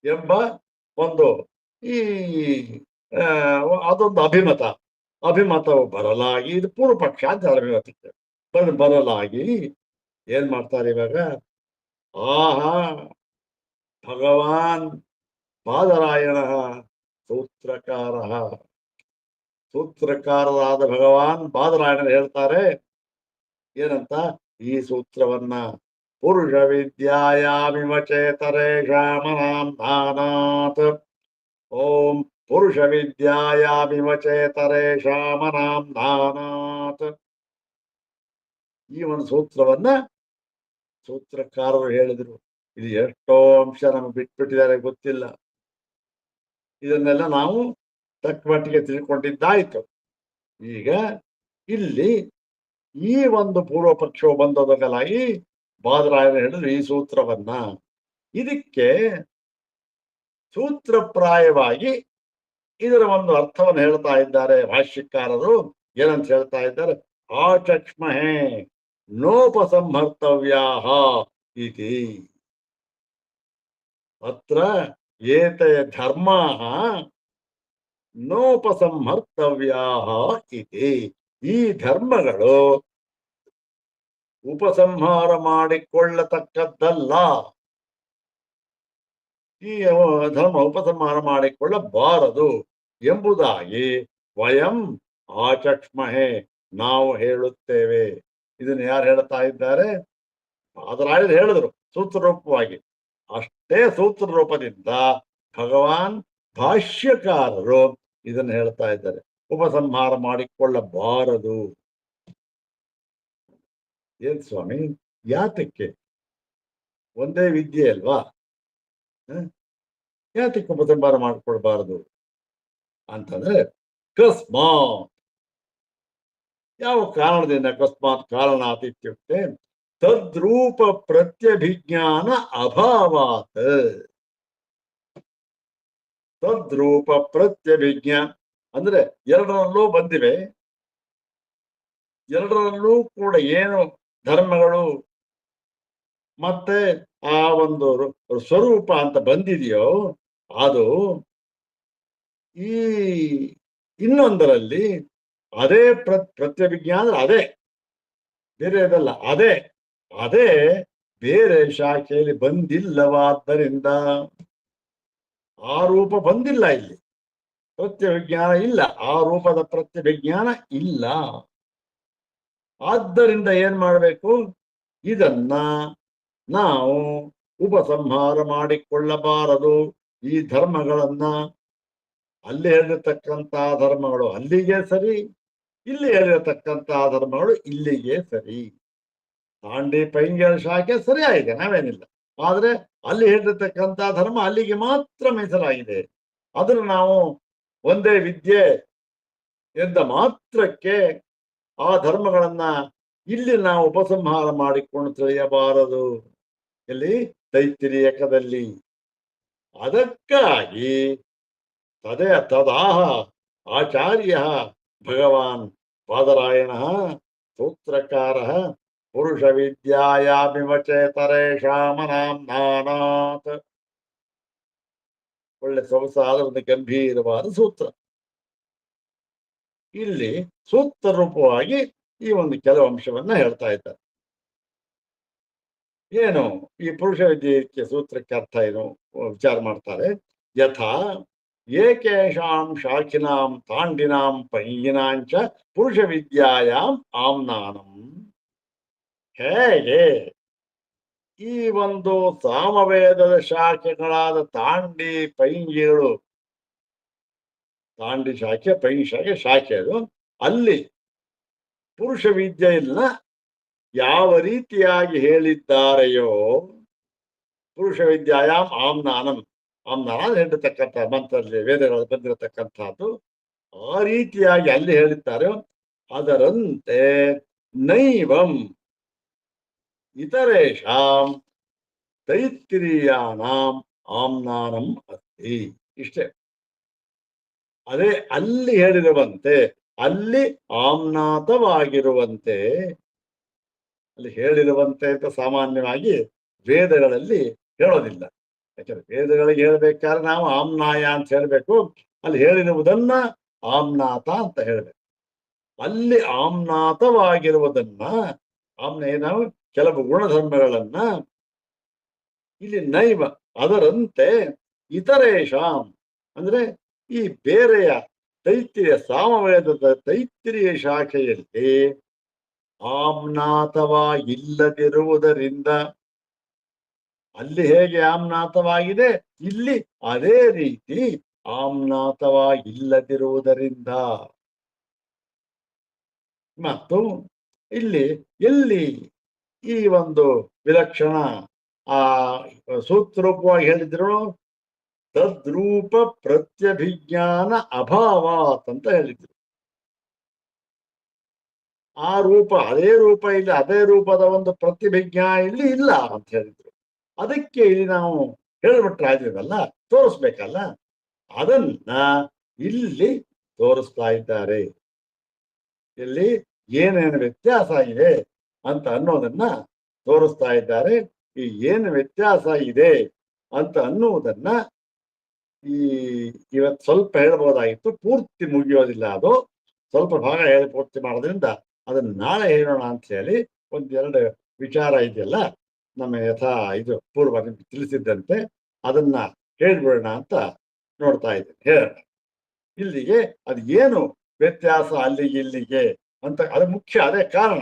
ಎಂಬ ಒಂದು ಈ ಅದೊಂದು ಅಭಿಮತವು ಬರಲಾಗಿ, ಇದು ಪೂರ್ವ ಪಕ್ಷ ಅಂತ ಅಭಿಮತಕ್ಕೆ ಬರಲಾಗಿ ಏನ್ ಮಾಡ್ತಾರೆ ಇವಾಗ, ಆಹಾ ಭಗವಾನ್ ಬಾದರಾಯಣ ಸೂತ್ರಕಾರರಾದ ಭಗವಾನ್ ಬಾದರಾಯಣರು ಹೇಳ್ತಾರೆ ಏನಂತ, ಈ ಸೂತ್ರವನ್ನ ಪುರುಷ ವಿದ್ಯಾಯಾಮಿವಚೇತರೇಷಾಮನಾಂ ದಾನಾತ್, ಓಂ ಪುರುಷ ವಿದ್ಯಾಯಾಮಿವಚೇತರೇಷಾಮನಾಂ ದಾನಾತ್, ಈ ಒಂದು ಸೂತ್ರವನ್ನ ಸೂತ್ರಕಾರರು ಹೇಳಿದ್ರು. ಇದು ಎಷ್ಟೋ ಅಂಶ ನಮ್ಗೆ ಬಿಟ್ಬಿಟ್ಟಿದ್ದಾರೆ ಗೊತ್ತಿಲ್ಲ. ಇದನ್ನೆಲ್ಲ ನಾವು ತಕ್ಕ ಮಟ್ಟಿಗೆ ತಿಳ್ಕೊಂಡಿದ್ದಾಯ್ತು. ಈಗ ಇಲ್ಲಿ ಈ ಒಂದು ಪೂರ್ವ ಪಕ್ಷವು ಬಂದೊದಗಲಾಗಿ ಬಾದರಾಯರು ಹೇಳಿದ್ರು ಈ ಸೂತ್ರವನ್ನ. ಇದಕ್ಕೆ ಸೂತ್ರಪ್ರಾಯವಾಗಿ ಇದರ ಒಂದು ಅರ್ಥವನ್ನು ಹೇಳ್ತಾ ಇದ್ದಾರೆ ಭಾಷ್ಯಕಾರರು. ಏನಂತ ಹೇಳ್ತಾ ಇದ್ದಾರೆ, ಆಚಕ್ಷ್ಮಹೇ ನೋಪಸಂಹರ್ತವ್ಯಾಹ ಇತಿ. ಅತ್ರ ಏತಯ ಧರ್ಮಾಃ ನೋಪಸಂಹರ್ತವ್ಯಾಹ ಇತಿ. ಈ ಧರ್ಮಗಳು ಉಪಸಂಹಾರ ಮಾಡಿಕೊಳ್ಳತಕ್ಕದ್ದಲ್ಲ. ಈ ಧರ್ಮ ಉಪಸಂಹಾರ ಮಾಡಿಕೊಳ್ಳಬಾರದು ಎಂಬುದಾಗಿ ವಯಂ ಆಚಕ್ಷ್ಮಹೆ, ನಾವು ಹೇಳುತ್ತೇವೆ. ಇದನ್ನು ಯಾರು ಹೇಳ್ತಾ ಇದ್ದಾರೆ? ಬಾದರಾಯರು ಹೇಳಿದ್ರು ಸೂತ್ರ ರೂಪವಾಗಿ. ಅಷ್ಟೇ ಸೂತ್ರ ರೂಪದಿಂದ ಭಗವಾನ್ ಭಾಷ್ಯಕಾರರು ಇದನ್ನು ಹೇಳ್ತಾ ಇದ್ದಾರೆ, ಉಪಸಂಹಾರ ಮಾಡಿಕೊಳ್ಳಬಾರದು. ಏನ್ ಸ್ವಾಮಿ, ಯಾತಕ್ಕೆ? ಒಂದೇ ವಿದ್ಯೆ ಅಲ್ವಾ, ಯಾತಕ್ಕೆ ಉಪಸಂಹಾರ ಮಾಡಿಕೊಳ್ಬಾರದು ಅಂತಂದ್ರೆ, ಅಕಸ್ಮಾತ್, ಯಾವ ಕಾರಣದಿಂದ? ಅಕಸ್ಮಾತ್ ಕಾರಣಾತ್ ಇತ್ಯುಕ್ತೆ ತದ್ರೂಪ ಪ್ರತ್ಯಭಿಜ್ಞಾನ ಅಭಾವಾತ್. ತದ್ರೂಪ ಪ್ರತ್ಯಭಿಜ್ಞಾನ ಅಂದ್ರೆ ಎರಡರಲ್ಲೂ ಬಂದಿವೆ, ಎರಡರಲ್ಲೂ ಕೂಡ ಏನು ಧರ್ಮಗಳು ಮತ್ತೆ ಆ ಒಂದು ಸ್ವರೂಪ ಅಂತ ಬಂದಿದೆಯೋ ಅದು ಈ ಇನ್ನೊಂದರಲ್ಲಿ ಅದೇ ಪ್ರತ್ಯಭಿಜ್ಞಾನ, ಅದೇ ಬೇರೆ ಅದಲ್ಲ, ಅದೇ ಅದೇ ಬೇರೆ ಶಾಖೆಯಲ್ಲಿ ಬಂದಿಲ್ಲವಾದ್ದರಿಂದ ಆ ರೂಪ ಬಂದಿಲ್ಲ, ಇಲ್ಲಿ ಪ್ರತ್ಯಭಿಜ್ಞಾನ ಇಲ್ಲ, ಆ ರೂಪದ ಪ್ರತ್ಯಭಿಜ್ಞಾನ ಇಲ್ಲ. ಆದ್ದರಿಂದ ಏನ್ ಮಾಡಬೇಕು? ಇದನ್ನ ನಾವು ಉಪಸಂಹಾರ ಮಾಡಿಕೊಳ್ಳಬಾರದು. ಈ ಧರ್ಮಗಳನ್ನ ಅಲ್ಲಿ ಹೇಳಿರ್ತಕ್ಕಂತಹ ಧರ್ಮಗಳು ಅಲ್ಲಿಗೆ ಸರಿ, ಇಲ್ಲಿ ಹೇಳಿರತಕ್ಕಂತಹ ಧರ್ಮಗಳು ಇಲ್ಲಿಗೆ ಸರಿ. ತಾಂಡಿ ಪೈಂಗ್ಯಳ ಶಾಖೆ ಸರಿಯಾಗಿದೆ, ನಾವೇನಿಲ್ಲ. ಆದ್ರೆ ಅಲ್ಲಿ ಹೇಳಿರ್ತಕ್ಕಂತಹ ಧರ್ಮ ಅಲ್ಲಿಗೆ ಮಾತ್ರ ಮೀಸಲಾಗಿದೆ. ಅದನ್ನು ನಾವು ಒಂದೇ ವಿದ್ಯೆ ಎಂದ ಮಾತ್ರಕ್ಕೆ ಆ ಧರ್ಮಗಳನ್ನ ಇಲ್ಲಿ ನಾವು ಉಪಸಂಹಾರ ಮಾಡಿಕೊಂಡು ತಿಳಿಯಬಾರದು. ಇಲ್ಲಿ ತೈತ್ತಿರೀಯಕದಲ್ಲಿ. ಅದಕ್ಕಾಗಿ ತದಾಹ ಆಚಾರ್ಯ ಭಗವಾನ್ ಬಾದರಾಯಣ ಸೂತ್ರಕಾರ ಪುರುಷ ವಿದ್ಯಾಯಾಮಿವಚೇತರೇಷಾಮನಾಂ ದಾನಾತ್. ಒಳ್ಳೆ ಸೊಗಸಾದ ಒಂದು ಗಂಭೀರವಾದ ಸೂತ್ರ. ಇಲ್ಲಿ ಸೂತ್ರ ರೂಪವಾಗಿ ಈ ಒಂದು ಕೆಲವು ಅಂಶವನ್ನ ಹೇಳ್ತಾ ಇದ್ದಾರೆ. ಏನು ಈ ಪುರುಷ ವಿದ್ಯೆಗೆ ಸೂತ್ರಕ್ಕೆ ಅರ್ಥ ಏನು ವಿಚಾರ ಮಾಡ್ತಾರೆ. ಯಥಾ ಏಕೇಷಾಂ ಶಾಖಿನಾಂ ತಾಂಡಿನಾಂ ಪೈಯಿನಾಂಚ ಪುರುಷ ವಿದ್ಯಾಯಾಂ ಆಮ್ನಾನಂ. ಹೇಗೆ ಈ ಒಂದು ಸಾಮವೇದದ ಶಾಖೆಗಳಾದ ತಾಂಡಿ ಪೈಂಗಿಗಳು, ತಾಂಡಿ ಶಾಖೆ ಪೈಂಗಿ ಶಾಖೆ ಶಾಖೆ ಅದು, ಅಲ್ಲಿ ಪುರುಷ ವಿದ್ಯೆಯನ್ನ ಯಾವ ರೀತಿಯಾಗಿ ಹೇಳಿದ್ದಾರೆಯೋ, ಪುರುಷ ವಿದ್ಯಾಯಾಮ್ ಆಮ್ನಾನಂ, ಆಮ್ನಾನ ಹೇಳಿರ್ತಕ್ಕಂಥ ಮಂತ್ರದಲ್ಲಿ ವೇದಗಳಲ್ಲಿ ಬಂದಿರತಕ್ಕಂಥದ್ದು ಆ ರೀತಿಯಾಗಿ ಅಲ್ಲಿ ಹೇಳಿದ್ದಾರೆ. ಅದರಂತೆ ನೈವಂ ಇತರೇಷಾಂ ತೈತ್ತಿರೀಯಾನಾಂ ಆಮ್ನಾನಂ ಅಸ್ತಿ. ಇಷ್ಟೇ. ಅದೇ ಅಲ್ಲಿ ಹೇಳಿರುವಂತೆ, ಅಲ್ಲಿ ಆಮ್ನಾತವಾಗಿರುವಂತೆ, ಅಲ್ಲಿ ಹೇಳಿರುವಂತೆ ಅಂತ ಸಾಮಾನ್ಯವಾಗಿ ವೇದಗಳಲ್ಲಿ ಹೇಳೋದಿಲ್ಲ. ಯಾಕಂದ್ರೆ ವೇದಗಳಿಗೆ ಹೇಳ್ಬೇಕಾದ್ರೆ ನಾವು ಆಮ್ನಾಯ ಅಂತ ಹೇಳ್ಬೇಕು, ಅಲ್ಲಿ ಹೇಳಿರುವುದನ್ನ ಆಮ್ನಾತ ಅಂತ ಹೇಳ್ಬೇಕು. ಅಲ್ಲಿ ಆಮ್ನಾತವಾಗಿರುವುದನ್ನ, ಆಮ್ನ ನಾವು ಕೆಲವು ಗುಣಧರ್ಮಗಳನ್ನ ಇಲ್ಲಿ ನೈವ ಅದರಂತೆ ಇತರೇಷಾಂ ಅಂದ್ರೆ ಈ ಬೇರೆಯ ತೈತ್ತಿರಿಯ ಸಾಮವೇದದ ತೈತ್ತಿರಿಯ ಶಾಖೆಯಲ್ಲಿ ಆಮ್ನಾತವಾಗಿಲ್ಲದಿರುವುದರಿಂದ, ಅಲ್ಲಿ ಹೇಗೆ ಆಮ್ನಾತವಾಗಿದೆ ಇಲ್ಲಿ ಅದೇ ರೀತಿ ಆಮ್ನಾತವಾಗಿಲ್ಲದಿರುವುದರಿಂದ. ಮತ್ತು ಇಲ್ಲಿ ಎಲ್ಲಿ ಈ ಒಂದು ವಿಲಕ್ಷಣ ಆ ಸೂತ್ರೂಪವಾಗಿ ಹೇಳಿದ್ರು, ತದ್ರೂಪ ಪ್ರತ್ಯಭಿಜ್ಞಾನ ಅಭಾವಾತ್ ಅಂತ ಹೇಳಿದ್ರು. ಆ ರೂಪ ಅದೇ ರೂಪ ಇಲ್ಲಿ ಅದೇ ರೂಪದ ಒಂದು ಪ್ರತಿಭಿಜ್ಞಾ ಇಲ್ಲಿ ಇಲ್ಲ ಅಂತ ಹೇಳಿದ್ರು. ಅದಕ್ಕೆ ಇಲ್ಲಿ ನಾವು ಹೇಳ್ಬಿಟ್ರಾದ್ವಲ್ಲ, ತೋರಿಸ್ಬೇಕಲ್ಲ, ಅದನ್ನ ಇಲ್ಲಿ ತೋರಿಸ್ತಾ ಇದ್ದಾರೆ. ಇಲ್ಲಿ ಏನೇನು ವ್ಯತ್ಯಾಸ ಇದೆ ಅಂತ ಅನ್ನೋದನ್ನ ತೋರಿಸ್ತಾ ಇದ್ದಾರೆ. ಈ ಏನು ವ್ಯತ್ಯಾಸ ಇದೆ ಅಂತ ಅನ್ನುವುದನ್ನ ಇವತ್ತು ಸ್ವಲ್ಪ ಹೇಳ್ಬೋದಾಗಿತ್ತು, ಪೂರ್ತಿ ಮುಗಿಯೋದಿಲ್ಲ. ಅದು ಸ್ವಲ್ಪ ಭಾಗ ಹೇಳಿ ಪೂರ್ತಿ ಮಾಡೋದ್ರಿಂದ ಅದನ್ನ ನಾಳೆ ಹೇಳೋಣ ಅಂತ ಹೇಳಿ ಒಂದೆರಡು ವಿಚಾರ ಇದೆಯಲ್ಲ, ನಮ್ಮ ಯಥಾ ಇದು ಪೂರ್ವ ತಿಳಿಸಿದ್ದಂತೆ ಅದನ್ನ ಹೇಳ್ಬಿಡೋಣ ಅಂತ ನೋಡ್ತಾ ಇದ್ದೇನೆ. ಹೇಳೋಣ ಇಲ್ಲಿಗೆ ಅದು ಏನು ವ್ಯತ್ಯಾಸ ಅಲ್ಲಿಗೆ ಇಲ್ಲಿಗೆ ಅಂತ, ಅದು ಮುಖ್ಯ, ಅದೇ ಕಾರಣ.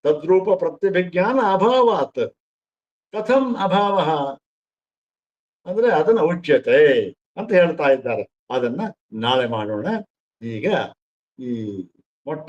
ತದ್ರೂಪ ಪ್ರತ್ಯಭಿಜ್ಞಾನ ಅಭಾವಾತ್. ಕಥಂ ಅಭಾವ ಅಂದ್ರೆ ಅದನ್ನ ಉಚ್ಯತೆ ಅಂತ ಹೇಳ್ತಾ ಇದ್ದಾರೆ. ಅದನ್ನ ನಾಳೆ ಮಾಡೋಣ. ಈಗ ಈ ಮೊಟ್ಟ